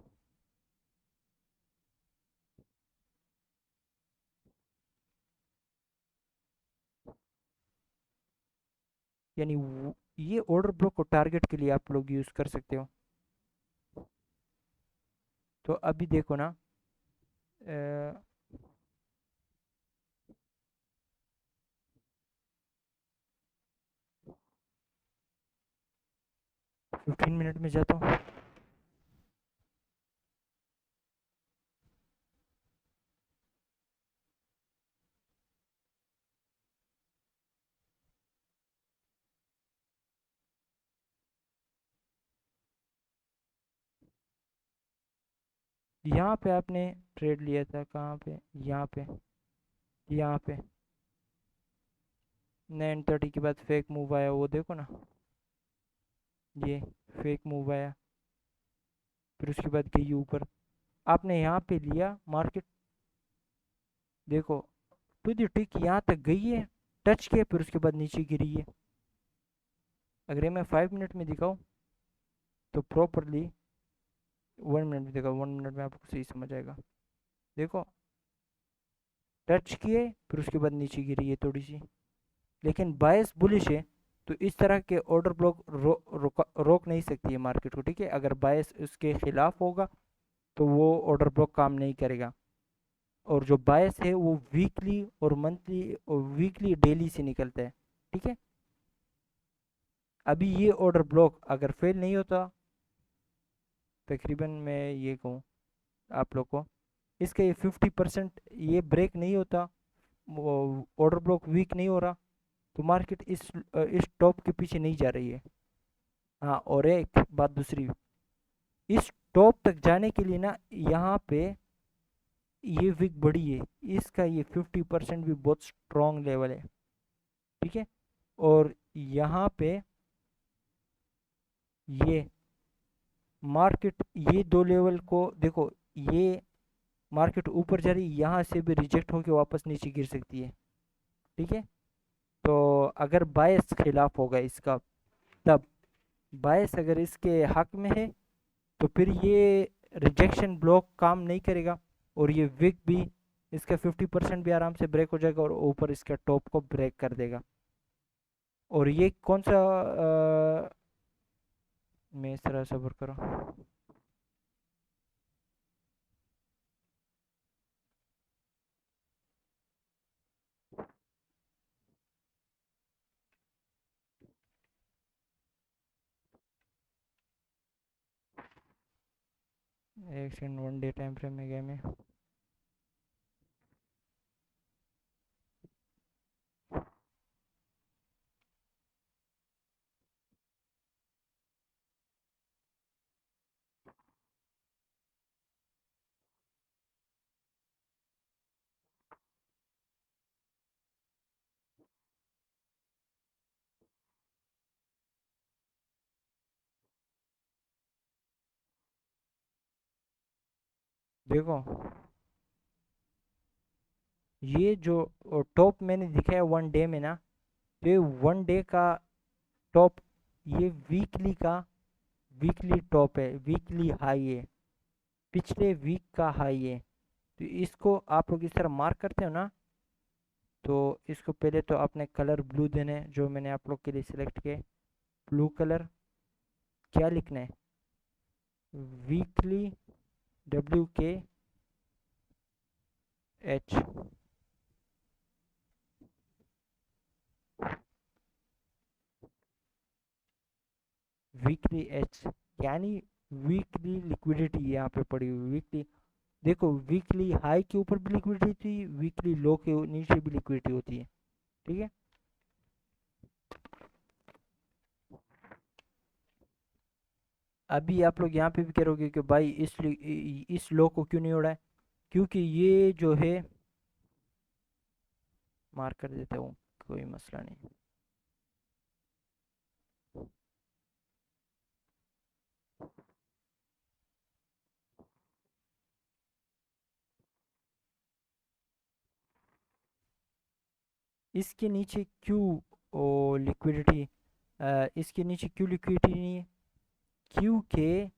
यानी ये ऑर्डर ब्लॉक को टारगेट के लिए आप लोग यूज़ कर सकते हो। तो अभी देखो ना, 15 मिनट में जाता हूँ। यहाँ पे आपने ट्रेड लिया था कहाँ पे, यहाँ पे, यहाँ पे 9:30 के बाद फेक मूव आया, वो देखो ना, ये फेक मूव आया, फिर उसके बाद गई ऊपर, आपने यहाँ पे लिया मार्केट, देखो टू दी टिक यहाँ तक गई है, टच किया फिर उसके बाद नीचे गिरी है। अगर ये मैं 5 मिनट में दिखाऊँ तो प्रॉपरली 1 मिनट में दिखाऊँ, 1 मिनट में आपको सही समझ आएगा। देखो टच किए फिर उसके बाद नीचे गिरी है थोड़ी सी, लेकिन बायस बुलिश है, तो इस तरह के ऑर्डर ब्लॉक रोक नहीं सकती है मार्केट को। ठीक है, अगर बायस उसके खिलाफ होगा तो वो ऑर्डर ब्लॉक काम नहीं करेगा। और जो बायस है वो वीकली और मंथली और वीकली डेली से निकलता है। ठीक है, अभी ये ऑर्डर ब्लॉक अगर फेल नहीं होता, तकरीबन मैं ये कहूँ आप लोग को, इसका ये 50% ये ब्रेक नहीं होता, ऑर्डर ब्लॉक वीक नहीं हो रहा, तो मार्केट इस टॉप के पीछे नहीं जा रही है। हाँ, और एक बात दूसरी, इस टॉप तक जाने के लिए ना यहाँ पे ये विक बड़ी है, इसका ये 50% भी बहुत स्ट्रॉन्ग लेवल है। ठीक है, और यहाँ पे ये मार्केट ये दो लेवल को देखो, ये मार्केट ऊपर जा रही है, यहाँ से भी रिजेक्ट होकर वापस नीचे गिर सकती है। ठीक है, तो अगर बायस खिलाफ होगा इसका, तब बायस अगर इसके हक में है तो फिर ये रिजेक्शन ब्लॉक काम नहीं करेगा, और ये विक भी इसका 50% भी आराम से ब्रेक हो जाएगा और ऊपर इसका टॉप को ब्रेक कर देगा। और ये कौन सा मैं इस तरह सबर करो, एक सेकंड, 1 डे टाइम फ्रेम में गया मैं। देखो ये जो टॉप मैंने दिखाया 1 डे में ना, तो ये 1 डे का टॉप, ये वीकली का, वीकली टॉप है, वीकली हाई है, पिछले वीक का हाई है। तो इसको आप लोग इस तरह मार्क करते हो ना, तो इसको पहले तो आपने कलर ब्लू देना है, जो मैंने आप लोग के लिए सिलेक्ट किया, ब्लू कलर। क्या लिखना है, वीकली, WKH, वीकली एच, यानी वीकली लिक्विडिटी यहाँ पे पड़ी हुई, वीकली देखो वीकली हाई के ऊपर भी लिक्विडिटी होती है, वीकली लो के नीचे भी लिक्विडिटी होती है। ठीक है, अभी आप लोग यहाँ पे भी करोगे कि भाई इस लो को क्यों नहीं उड़ा है, क्योंकि ये जो है, मार्क कर देता हूँ, कोई मसला नहीं। इसके नीचे क्यों ओ लिक्विडिटी, इसके नीचे क्यों लिक्विडिटी नहीं है, क्योंकि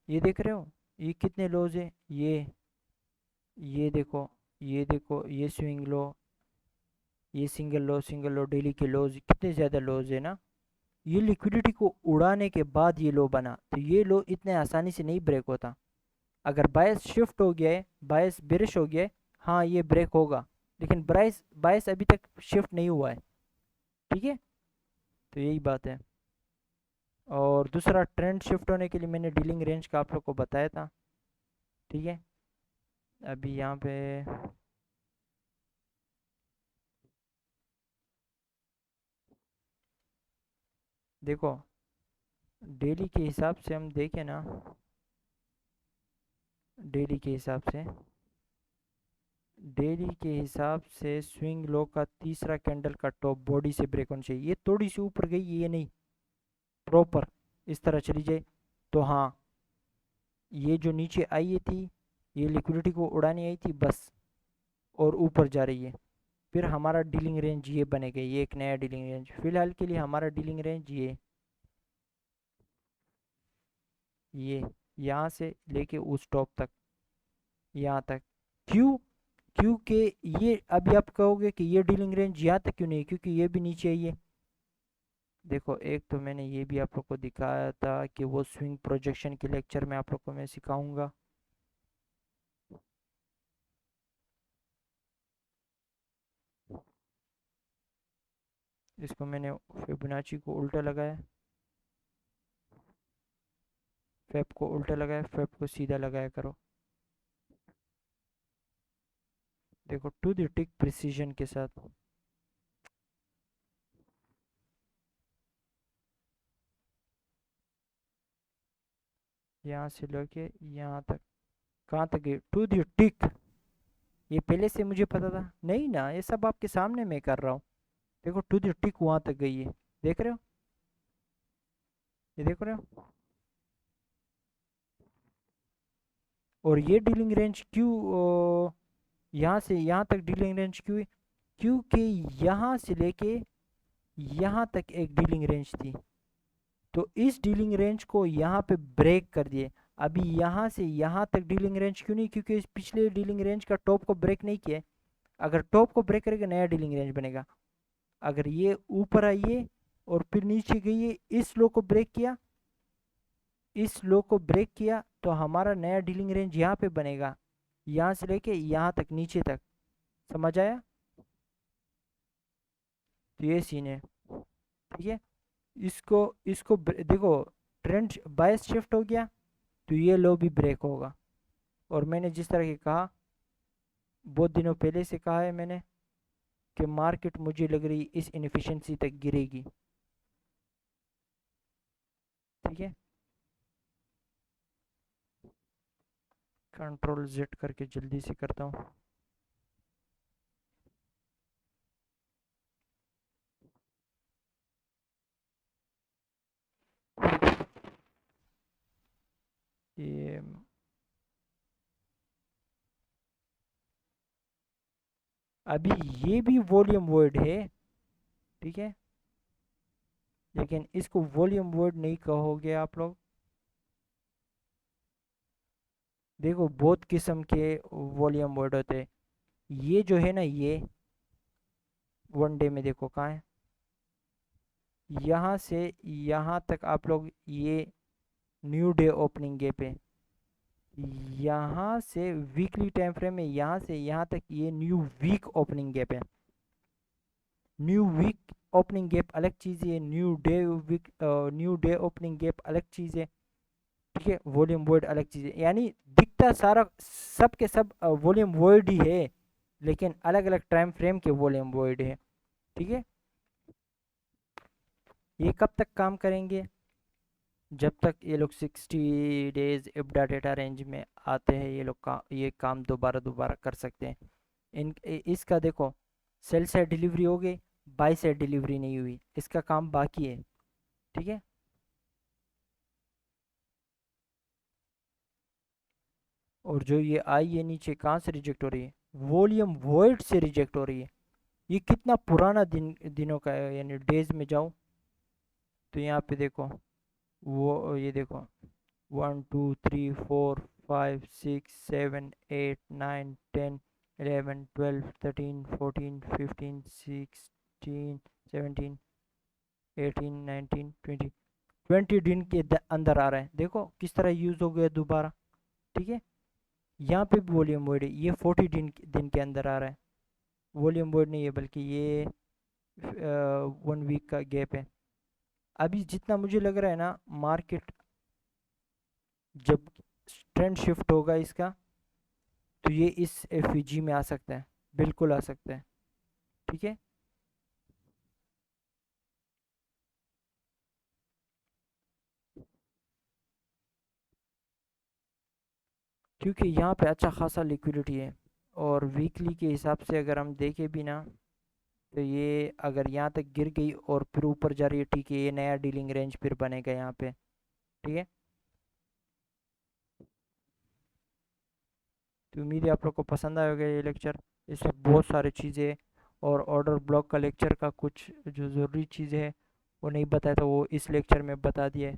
ये देख रहे हो ये कितने लोज है, ये देखो, ये देखो, ये स्विंग लो, ये सिंगल लो डेली के लोज कितने ज़्यादा लोज है ना। ये लिक्विडिटी को उड़ाने के बाद ये लो बना, तो ये लो इतने आसानी से नहीं ब्रेक होता। अगर बायस शिफ्ट हो गया है, बायस बेरिश हो गया है, हाँ ये ब्रेक होगा, लेकिन बायस बायस अभी तक शिफ्ट नहीं हुआ है। ठीक है, तो यही बात है। और दूसरा, ट्रेंड शिफ्ट होने के लिए मैंने डीलिंग रेंज का आप लोग को बताया था। ठीक है, अभी यहाँ पे देखो, डेली के हिसाब से हम देखें ना, डेली के हिसाब से डेली के हिसाब से स्विंग लो का तीसरा कैंडल का टॉप बॉडी से ब्रेक होना चाहिए। ये थोड़ी सी ऊपर गई, ये नहीं, प्रॉपर इस तरह चली जाए तो हाँ, ये जो नीचे आई थी, ये लिक्विडिटी को उड़ाने आई थी बस, और ऊपर जा रही है। फिर हमारा डीलिंग रेंज ये बनेगा, ये एक नया डीलिंग रेंज। फिलहाल के लिए हमारा डीलिंग रेंज ये यहाँ से लेके उस टॉप तक, यहाँ तक। क्यों, क्योंकि ये अभी आप कहोगे कि ये डीलिंग रेंज यहाँ तक क्यों नहीं, क्योंकि ये भी नीचे आई है। देखो, एक तो मैंने ये भी आप लोग को दिखाया था कि वो स्विंग प्रोजेक्शन के लेक्चर में आप लोग को मैं सिखाऊंगा। इसको मैंने फिबोनाची को उल्टा लगाया, फेब को उल्टा लगाया, फेब को सीधा लगाया करो। देखो, टू द टिक प्रिसीजन के साथ। यहाँ से लेके यहाँ तक, कहाँ तक गई, टू द टिक। ये पहले से मुझे पता था नहीं ना, ये सब आपके सामने मैं कर रहा हूँ। देखो, टू द टिक वहां तक गई है, देख रहे हो, ये देख रहे हो। और ये डीलिंग रेंज क्यों यहाँ से यहाँ तक डीलिंग रेंज क्यों है, क्योंकि यहाँ से लेके यहाँ तक एक डीलिंग रेंज थी, तो इस डीलिंग रेंज को यहाँ पे ब्रेक कर दिए। अभी यहाँ से यहाँ तक डीलिंग रेंज क्यों नहीं, क्योंकि इस पिछले डीलिंग रेंज का टॉप को ब्रेक नहीं किया। अगर टॉप को ब्रेक करेगा, नया डीलिंग रेंज बनेगा। अगर ये ऊपर आइए और फिर नीचे गई, इस लो को ब्रेक किया, इस लो को ब्रेक किया, तो हमारा नया डीलिंग रेंज यहाँ पे बनेगा, यहाँ से लेके यहाँ तक, नीचे तक। समझ आया, तो ये सीन है। ठीक है, इसको इसको देखो, ट्रेंड बायस शिफ्ट हो गया, तो ये लो भी ब्रेक होगा। और मैंने जिस तरह की कहा, बहुत दिनों पहले से कहा है मैंने, कि मार्केट मुझे लग रही इस इनफिशिएंसी तक गिरेगी। ठीक है, कंट्रोल जेड करके जल्दी से करता हूँ। ये अभी ये भी वॉल्यूम वर्ड है। ठीक है, लेकिन इसको वॉल्यूम वर्ड नहीं कहोगे आप लोग। देखो, बहुत किस्म के वॉल्यूम वर्ड होते हैं। ये जो है ना, ये वन डे में देखो कहाँ है, यहाँ से यहाँ तक आप लोग, ये न्यू डे ओपनिंग गैप है। यहाँ से वीकली टाइम फ्रेम में यहाँ से यहाँ तक ये न्यू वीक ओपनिंग गैप है। न्यू वीक ओपनिंग गैप अलग चीज़ है, new day week new day opening gap अलग चीज़ है। ठीक है, वॉल्यूम वॉइड अलग चीज़ है, यानी दिखता सारा सब के सब वॉल्यूम वॉइड ही है, लेकिन अलग अलग टाइम फ्रेम के वॉल्यूम वॉइड है। ठीक है, ये कब तक काम करेंगे? जब तक ये लोग 60 डेज इब्डा डेटा रेंज में आते हैं, ये लोग ये काम दोबारा दोबारा कर सकते हैं। इसका देखो, सेल से डिलीवरी हो गई, बाई से डिलीवरी नहीं हुई, इसका काम बाकी है। ठीक है, और जो ये आई है नीचे, कहाँ से रिजेक्ट हो रही है? वॉल्यूम वॉइड से रिजेक्ट हो रही है। ये कितना पुराना दिनों का है, यानी डेज में जाओ तो यहाँ पे देखो, वो ये देखो, 1 2 3 4 5 6 7 8 9 10 11 12 13 14 15 16 17 18 19 20 दिन के अंदर आ रहा है, देखो किस तरह यूज हो गया दोबारा। ठीक है, यहाँ पे भी वॉल्यूम वर्ड है, ये 40 दिन के अंदर आ रहा है, वॉल्यूम वर्ड नहीं है बल्कि ये 1 वीक का गैप है। अभी जितना मुझे लग रहा है ना, मार्केट जब ट्रेंड शिफ्ट होगा इसका, तो ये इस एफईजी में आ सकता है, बिल्कुल आ सकता है। ठीक है, क्योंकि यहाँ पे अच्छा खासा लिक्विडिटी है, और वीकली के हिसाब से अगर हम देखें भी ना, तो ये अगर यहाँ तक गिर गई और फिर ऊपर जा रही है, ठीक है, ये नया डीलिंग रेंज फिर बनेगा यहाँ पे। ठीक है, तो उम्मीद है आप लोग को पसंद आएगा ये लेक्चर। इसमें बहुत सारी चीज़ें, और ऑर्डर ब्लॉक का लेक्चर का कुछ जो ज़रूरी चीज़ें हैं वो नहीं बताया था, वो इस लेक्चर में बता दिया है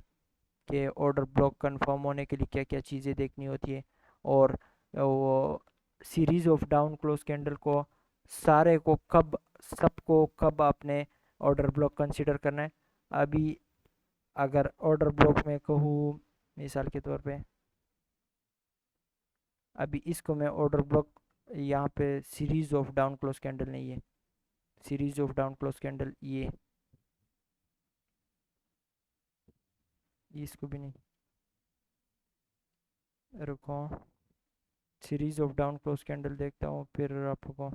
कि ऑर्डर ब्लॉक कंफर्म होने के लिए क्या क्या चीज़ें देखनी होती है, और वो series of down close candle को सारे को कब, सबको कब आपने ऑर्डर ब्लॉक कंसिडर करना है। अभी अगर ऑर्डर ब्लॉक में कहूँ मिसाल के तौर पे, अभी इसको मैं ऑर्डर ब्लॉक, यहाँ पे series of down close candle नहीं है, series of down close candle ये इसको भी नहीं, रुको, series of down close candle देखता हूँ फिर आपको।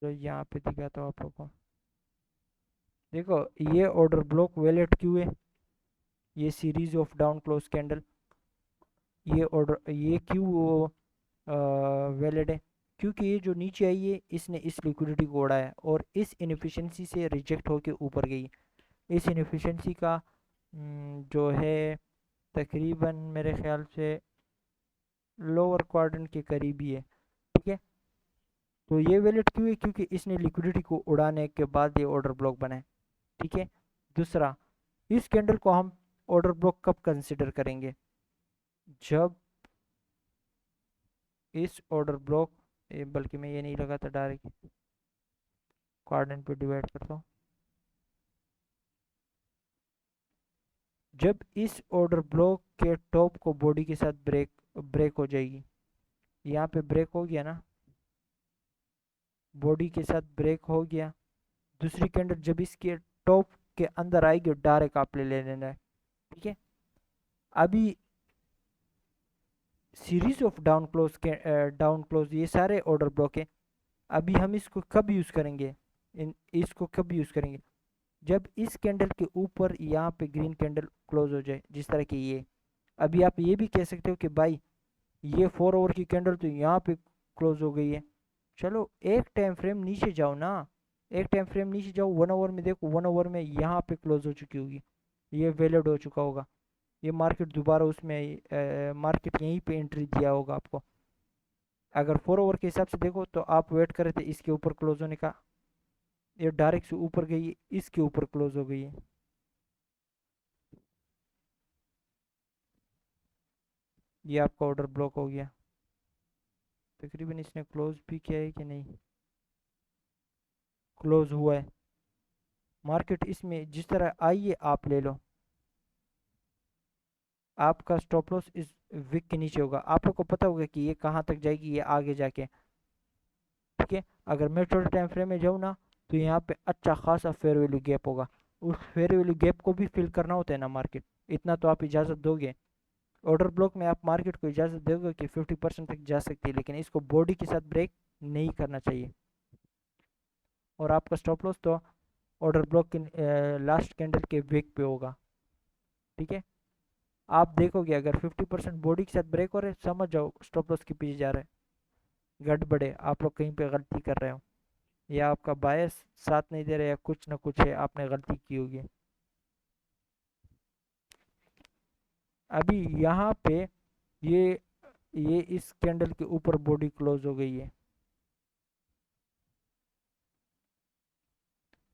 तो यहाँ पे दिखाता हूँ आपको, देखो ये ऑर्डर ब्लॉक वैलिड क्यों है, ये series of down close candle, ये ऑर्डर ये क्यों वैलिड है? क्योंकि ये जो नीचे आई है, इसने इस लिक्विडिटी को उड़ाया और इस इनएफिशिएंसी से रिजेक्ट होके ऊपर गई। इस इनएफिशिएंसी का जो है तकरीबन मेरे ख्याल से लोअर क्वाड्रेंट के करीब ही है। ठीक है, तो ये वैलिड क्यों है? क्योंकि इसने लिक्विडिटी को उड़ाने के बाद ये ऑर्डर ब्लॉक बना है। ठीक है, दूसरा, इस कैंडल को हम ऑर्डर ब्लॉक कब कंसिडर करेंगे? जब इस ऑर्डर ब्लॉक, बल्कि मैं ये नहीं लगाता, डायरेक्ट क्वाड्रेंट पे डिवाइड करता हूँ। जब इस ऑर्डर ब्लॉक के टॉप को बॉडी के साथ ब्रेक ब्रेक हो जाएगी, यहाँ पे ब्रेक हो गया ना, बॉडी के साथ ब्रेक हो गया, दूसरी कैंडल जब इसके टॉप के अंदर आएगी, डायरेक्ट आप ले लेना है। ठीक है, अभी सीरीज ऑफ डाउन क्लोज के डाउन क्लोज ये सारे ऑर्डर ब्लॉक है। अभी हम इसको कब यूज करेंगे, इसको कब यूज करेंगे? जब इस कैंडल के ऊपर यहाँ पे ग्रीन कैंडल क्लोज हो जाए, जिस तरह की ये। अभी आप ये भी कह सकते हो कि भाई ये 4 आवर की कैंडल तो यहाँ पे क्लोज हो गई है, चलो एक टाइम फ्रेम नीचे जाओ ना, एक टाइम फ्रेम नीचे जाओ, 1 आवर में देखो, 1 आवर में यहाँ पे क्लोज हो चुकी होगी, ये वैलिड हो चुका होगा, ये मार्केट दोबारा उसमें मार्केट यहीं पे एंट्री दिया होगा आपको। अगर 4 आवर के हिसाब से देखो तो आप वेट कर रहे थे इसके ऊपर क्लोज होने का, ये डायरेक्ट से ऊपर गई, इसके ऊपर क्लोज हो गई है, ये आपका ऑर्डर ब्लॉक हो गया। तकरीबन इसने क्लोज भी किया है कि नहीं? क्लोज हुआ है। मार्केट इसमें जिस तरह आई है आप ले लो, आपका स्टॉप लॉस इस विक के नीचे होगा। आप लोग को पता होगा कि ये कहाँ तक जाएगी, ये आगे जाके, ठीक है। अगर मैं छोटे टाइम फ्रेम में जाऊँ ना, तो यहाँ पे अच्छा खासा फेयर वैल्यू गैप होगा। उस फेयर वैल्यू गैप को भी फिल करना होता है ना मार्केट, इतना तो आप इजाज़त दोगे। ऑर्डर ब्लॉक में आप मार्केट को इजाज़त दोगे कि 50% तक जा सकती है, लेकिन इसको बॉडी के साथ ब्रेक नहीं करना चाहिए। और आपका स्टॉप लॉस तो ऑर्डर ब्लॉक के लास्ट कैंडल के विक पे होगा, ठीक है। आप देखोगे अगर 50% बॉडी के साथ ब्रेक हो रहे, समझ जाओ स्टॉप लॉस के पीछे जा रहा है, गड़बड़े, आप लोग कहीं पे गलती कर रहे हो, या आपका बायस साथ नहीं दे रहा, या कुछ ना कुछ है, आपने गलती की होगी। अभी यहाँ पे ये ये इस कैंडल के ऊपर बॉडी क्लोज हो गई है,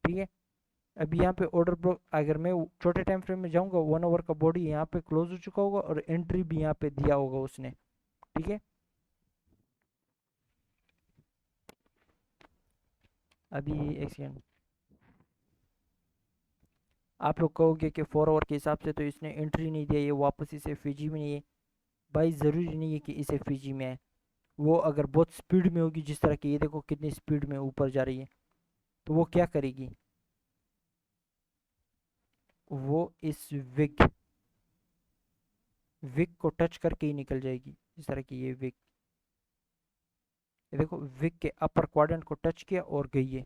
ठीक है। अभी यहाँ पे ऑर्डर ब्लॉक, अगर मैं छोटे टाइम फ्रेम में जाऊंगा, 1 आवर का बॉडी यहाँ पे क्लोज हो चुका होगा और एंट्री भी यहाँ पे दिया होगा उसने, ठीक है। अभी एक सेकेंड, आप लोग कहोगे कि 4 आवर के हिसाब से तो इसने एंट्री नहीं दिया, ये वापस इसे फिजी में नहीं है। भाई ज़रूरी नहीं है कि इसे फिजी में है, वो अगर बहुत स्पीड में होगी, जिस तरह की ये देखो कितनी स्पीड में ऊपर जा रही है, तो वो क्या करेगी, वो इस विग विग को टच करके ही निकल जाएगी, जिस तरह की ये विग, ये देखो विग के अपर क्वाड्रेंट को टच किया और गई है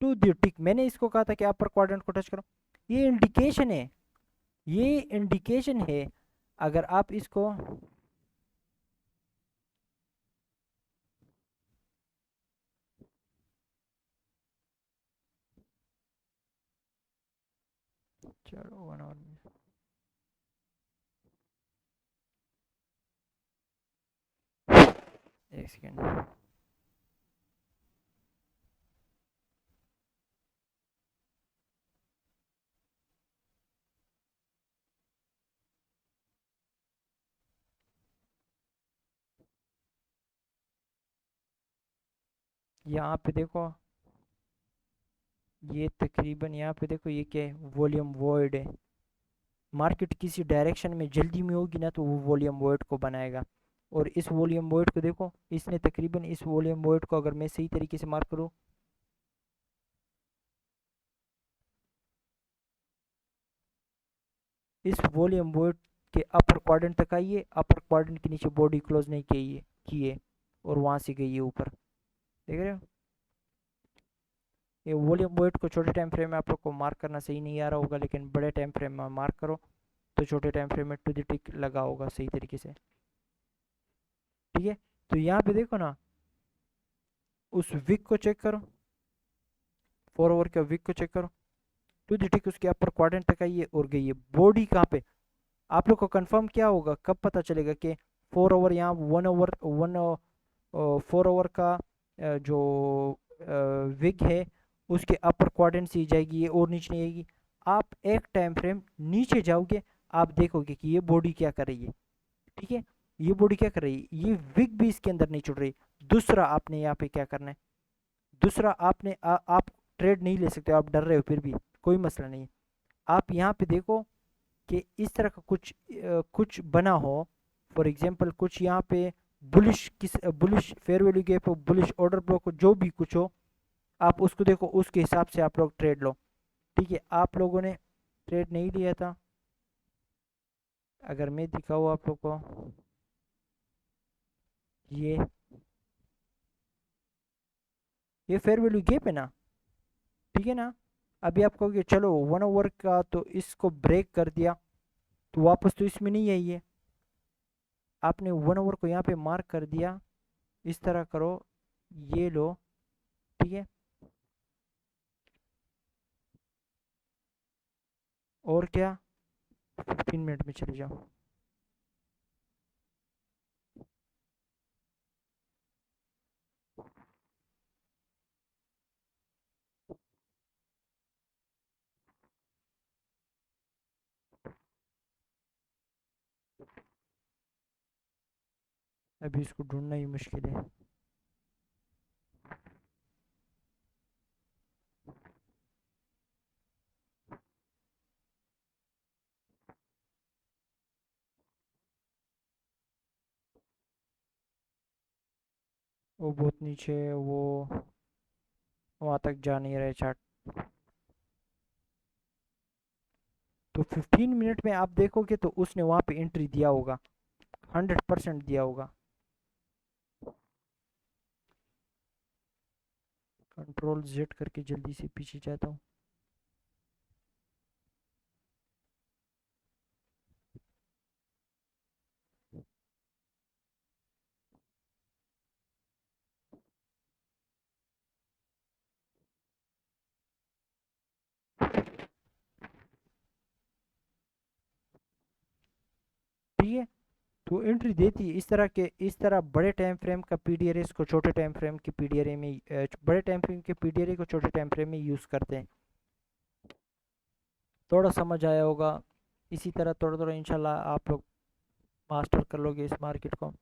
टू द टिक। मैंने इसको कहा था कि अपर क्वाड्रेंट को टच करो, ये इंडिकेशन है, ये इंडिकेशन है। अगर आप इसको, चलो 1 आवर में, एक सेकेंड, यहाँ पे देखो, ये तकरीबन यहाँ पे देखो ये क्या है, वॉल्यूम वॉइड है। मार्केट किसी डायरेक्शन में जल्दी में होगी ना, तो वो वॉल्यूम वॉइड को बनाएगा। और इस वॉल्यूम वॉइड को देखो, इसने तकरीबन इस वॉल्यूम वॉइड को अगर मैं सही तरीके से मार्क करूँ, इस वॉल्यूम वॉइड के अपर क्वाड्रेंट तक आई है, अपर क्वाड्रेंट के नीचे बॉडी क्लोज नहीं की है और वहां से गई है ऊपर, देख रहे हो। ये वॉल्यूम वॉइड को छोटे टाइम फ्रेम में आप लोग को मार्क करना सही नहीं आ रहा होगा, लेकिन बड़े टाइम फ्रेम में मार्क करो तो छोटे टाइम फ्रेम में टू द टिक लगा होगा सही तरीके से, ठीक है। तो यहाँ पे देखो ना, उस विक को चेक करो, 4 आवर का विक को चेक करो, टू द टिक उसके अपर क्वाड्रेंट तक आई है और गई है। बॉडी कहाँ पे, आप लोग को कंफर्म क्या होगा, कब पता चलेगा कि 4 आवर यहाँ 1 आवर 4 आवर का जो विग है उसके अपर क्वाड्रेंट से ही जाएगी ये, और नीचे नहीं आएगी। आप एक टाइम फ्रेम नीचे जाओगे, आप देखोगे कि ये बॉडी क्या कर रही है, ठीक है। ये बॉडी क्या कर रही है, ये विग भी इसके अंदर नहीं छुड़ रही। दूसरा आपने यहाँ पे क्या करना है, दूसरा आपने आप ट्रेड नहीं ले सकते, आप डर रहे हो फिर भी कोई मसला नहीं है। आप यहाँ पे देखो कि इस तरह का कुछ बना हो, फॉर एग्जांपल कुछ यहाँ पे बुलिश फेयर वैल्यू गैप हो, बुलिश ऑर्डर ब्लॉक हो, जो भी कुछ हो, आप उसको देखो, उसके हिसाब से आप लोग ट्रेड लो, ठीक है। आप लोगों ने ट्रेड नहीं लिया था, अगर मैं दिखाऊँ आप लोग को, ये ये फेयर वैल्यू गैप है ना, ठीक है ना। अभी आप कहोगे चलो 1 आवर का तो इसको ब्रेक कर दिया, तो वापस तो इसमें नहीं आई है। आपने 1 आवर को यहाँ पे मार्क कर दिया, इस तरह करो, ये लो, ठीक है। और क्या, 15 मिनट में चले जाओ। अभी इसको ढूंढना ही मुश्किल है। वो बहुत नीचे है, वो वहाँ तक जा नहीं रहे चार्ट। तो 15 मिनट में आप देखोगे तो उसने वहाँ पे एंट्री दिया होगा, 100% दिया होगा। कंट्रोल जेड करके जल्दी से पीछे जाता हूँ। ठीक है, तो एंट्री देती है इस तरह के, इस तरह बड़े टाइम फ्रेम का पीडीआरए को छोटे टाइम फ्रेम के पीडीआरए में बड़े टाइम फ्रेम के पीडीआरए को छोटे टाइम फ्रेम में यूज़ करते हैं। थोड़ा समझ आया होगा। इसी तरह थोड़ा थोड़ा इंशाल्लाह आप लोग मास्टर कर लोगे इस मार्केट को।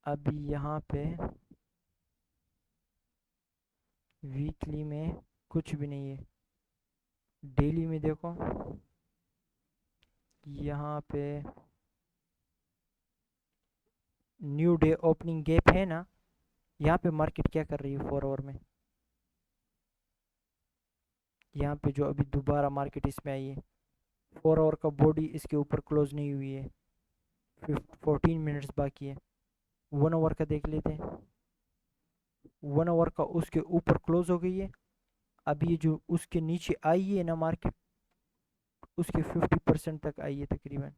अभी यहाँ पे वीकली में कुछ भी नहीं है। डेली में देखो, यहाँ पे न्यू डे ओपनिंग गैप है ना, यहाँ पे मार्केट क्या कर रही है 4 आवर में। यहाँ पे जो अभी दोबारा मार्केट इसमें आई है, 4 आवर का बॉडी इसके ऊपर क्लोज नहीं हुई है, 14 मिनट्स बाकी है। 1 आवर का देख लेते हैं। 1 आवर का उसके ऊपर क्लोज हो गई है। अभी ये जो उसके नीचे आई है ना मार्केट, उसके 50% तक आई है तकरीबन।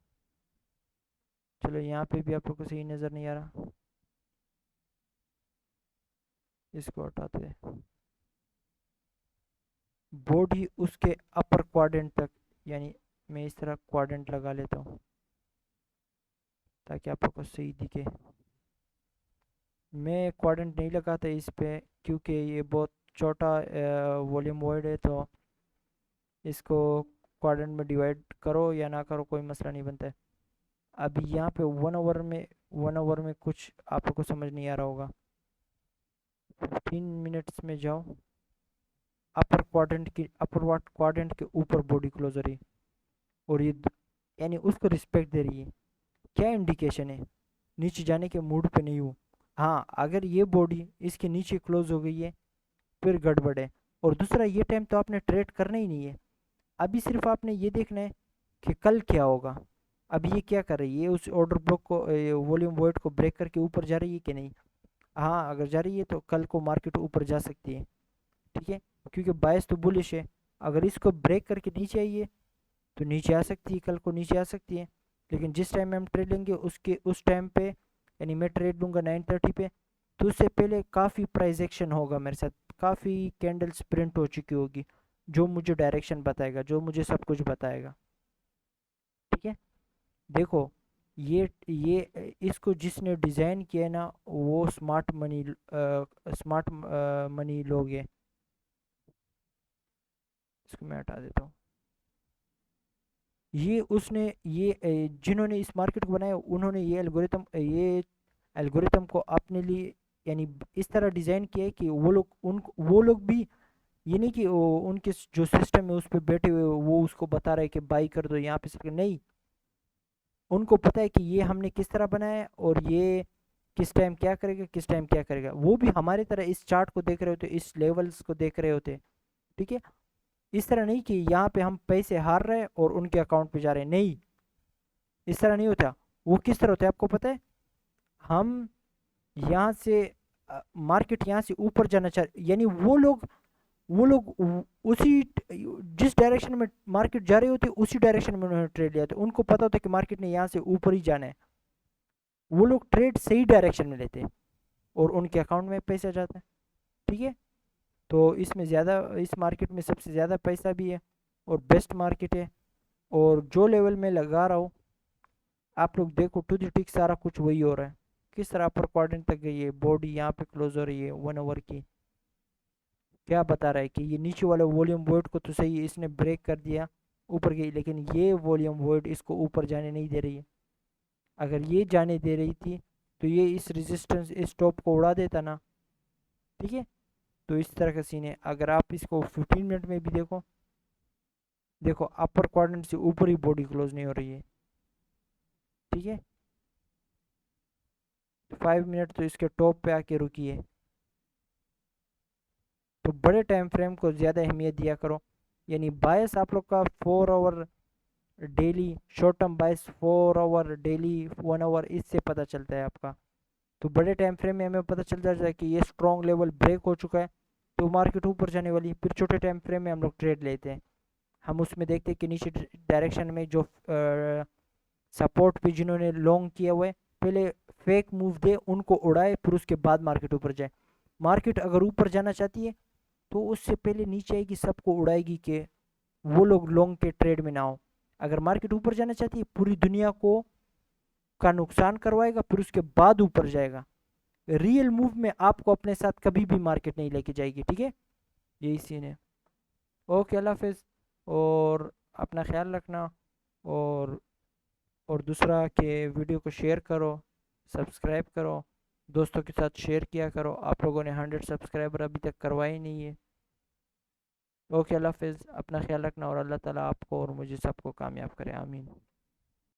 चलो यहाँ पे भी आप लोग को सही नज़र नहीं आ रहा, इसको हटाते हैं। बॉडी उसके अपर क्वाड्रेंट तक, यानी मैं इस तरह क्वाड्रेंट लगा लेता हूँ ताकि आप लोग को सही दिखे। मैं क्वाड्रेंट नहीं लगाता इस पे क्योंकि ये बहुत छोटा वॉल्यूम वर्ड है, तो इसको क्वाड्रेंट में डिवाइड करो या ना करो कोई मसला नहीं बनता है। अभी यहाँ पे 1 आवर में कुछ आप लोग को समझ नहीं आ रहा होगा। 15 मिनट्स में जाओ, अपर क्वाड्रेंट के ऊपर बॉडी क्लोज हो रही है, और ये यानी उसको रिस्पेक्ट दे रही है। क्या इंडिकेशन है, नीचे जाने के मूड पे नहीं हूँ। हाँ, अगर ये बॉडी इसके नीचे क्लोज हो गई है फिर गड़बड़ है। और दूसरा, ये टाइम तो आपने ट्रेड करना ही नहीं है। अभी सिर्फ आपने ये देखना है कि कल क्या होगा। अभी ये क्या कर रही है, ये उस ऑर्डर ब्लॉक को, वॉल्यूम वॉइड को ब्रेक करके ऊपर जा रही है कि नहीं। हाँ, अगर जा रही है तो कल को मार्केट ऊपर जा सकती है। ठीक है, क्योंकि बायस तो बुलिश है। अगर इसको ब्रेक करके नीचे आई है तो नीचे आ सकती है, कल को नीचे आ सकती है। लेकिन जिस टाइम में हम ट्रेड लेंगे उसके उस टाइम पे, यानी मैं ट्रेड लूँगा 9:30 पे, तो उससे पहले काफ़ी प्राइस एक्शन होगा मेरे साथ, काफ़ी कैंडल्स प्रिंट हो चुकी होगी, जो मुझे डायरेक्शन बताएगा, जो मुझे सब कुछ बताएगा। ठीक है, देखो, ये इसको जिसने डिज़ाइन किया है ना, वो स्मार्ट मनी लोग हैं। इसको मैं हटा देता हूँ। ये उसने ये जिन्होंने इस मार्केट को बनाया, उन्होंने ये एल्गोरिथम को अपने लिए, यानी इस तरह डिज़ाइन किया है कि वो लोग भी, ये नहीं कि उनके जो सिस्टम है उस पर बैठे हुए वो उसको बता रहे कि बाई कर दो यहाँ पे से, नहीं। उनको पता है कि ये हमने किस तरह बनाया है और ये किस टाइम क्या करेगा, किस टाइम क्या करेगा। वो भी हमारी तरह इस चार्ट को देख रहे होते, इस लेवल्स को देख रहे होते। ठीक है, इस तरह नहीं कि यहाँ पे हम पैसे हार रहे हैं और उनके अकाउंट पे जा रहे हैं, नहीं, इस तरह नहीं होता। वो किस तरह होता है आपको पता है। हम यहाँ से मार्केट यहाँ से ऊपर जाना चाह, यानी वो लोग उसी जिस डायरेक्शन में मार्केट जा रही होती है उसी डायरेक्शन में उन्होंने ट्रेड लिया था। उनको पता होता है कि मार्केट ने यहाँ से ऊपर ही जाना है, वो लोग ट्रेड सही डायरेक्शन में लेते हैं और उनके अकाउंट में पैसा जाता है। ठीक है, तो इसमें ज़्यादा, इस मार्केट में सबसे ज़्यादा पैसा भी है और बेस्ट मार्केट है। और जो लेवल में लगा रहा हूँ, आप लोग देखो टू द टिक सारा कुछ वही हो रहा है। किस तरह अपर क्वाड्रेंट तक गई है बॉडी, यहाँ पे क्लोज हो रही है 1 आवर की। क्या बता रहा है कि ये नीचे वाले वॉल्यूम वोइड को तो सही इसने ब्रेक कर दिया, ऊपर गई, लेकिन ये वॉल्यूम वोइड इसको ऊपर जाने नहीं दे रही है। अगर ये जाने दे रही थी तो ये इस रेजिस्टेंस, इस टॉप को उड़ा देता ना। ठीक है, तो इस तरह का सीन है। अगर आप इसको 15 मिनट में भी देखो, देखो अपर क्वाड्रेंट से ऊपर ही बॉडी क्लोज नहीं हो रही है। ठीक है, 5 मिनट तो इसके टॉप पे आके रुकी है। तो बड़े टाइम फ्रेम को ज़्यादा अहमियत दिया करो। यानी बायस आप लोग का 4 hour daily, short term bias 4 hour daily, 1 hour, इससे पता चलता है आपका। तो बड़े टाइम फ्रेम में हमें पता चल जाता है कि ये स्ट्रॉन्ग लेवल ब्रेक हो चुका है, तो मार्केट ऊपर जाने वाली। फिर छोटे टाइम फ्रेम में हम लोग ट्रेड लेते हैं। हम उसमें देखते हैं कि नीचे डायरेक्शन में जो सपोर्ट पे जिन्होंने लॉन्ग किया हुआ है, पहले फेक मूव दे, उनको उड़ाए, फिर उसके बाद मार्केट ऊपर जाए। मार्केट अगर ऊपर जाना चाहती है तो उससे पहले नीचे आएगी, सबको उड़ाएगी कि वो लोग लॉन्ग के ट्रेड में ना हो। अगर मार्केट ऊपर जाना चाहती है, पूरी दुनिया को का नुकसान करवाएगा, फिर उसके बाद ऊपर जाएगा। रियल मूव में आपको अपने साथ कभी भी मार्केट नहीं लेके जाएगी, ठीक है। यही सीन है। ओके, अल्लाह हाफिज़। और अपना ख्याल रखना। और और दूसरा के वीडियो को शेयर करो, सब्सक्राइब करो, दोस्तों के साथ शेयर किया करो। आप लोगों ने 100 सब्सक्राइबर अभी तक करवाए नहीं है। ओके, अल्लाह हाफिज़। अपना ख्याल रखना और अल्लाह ताला आपको और मुझे सबको कामयाब करे, आमीन।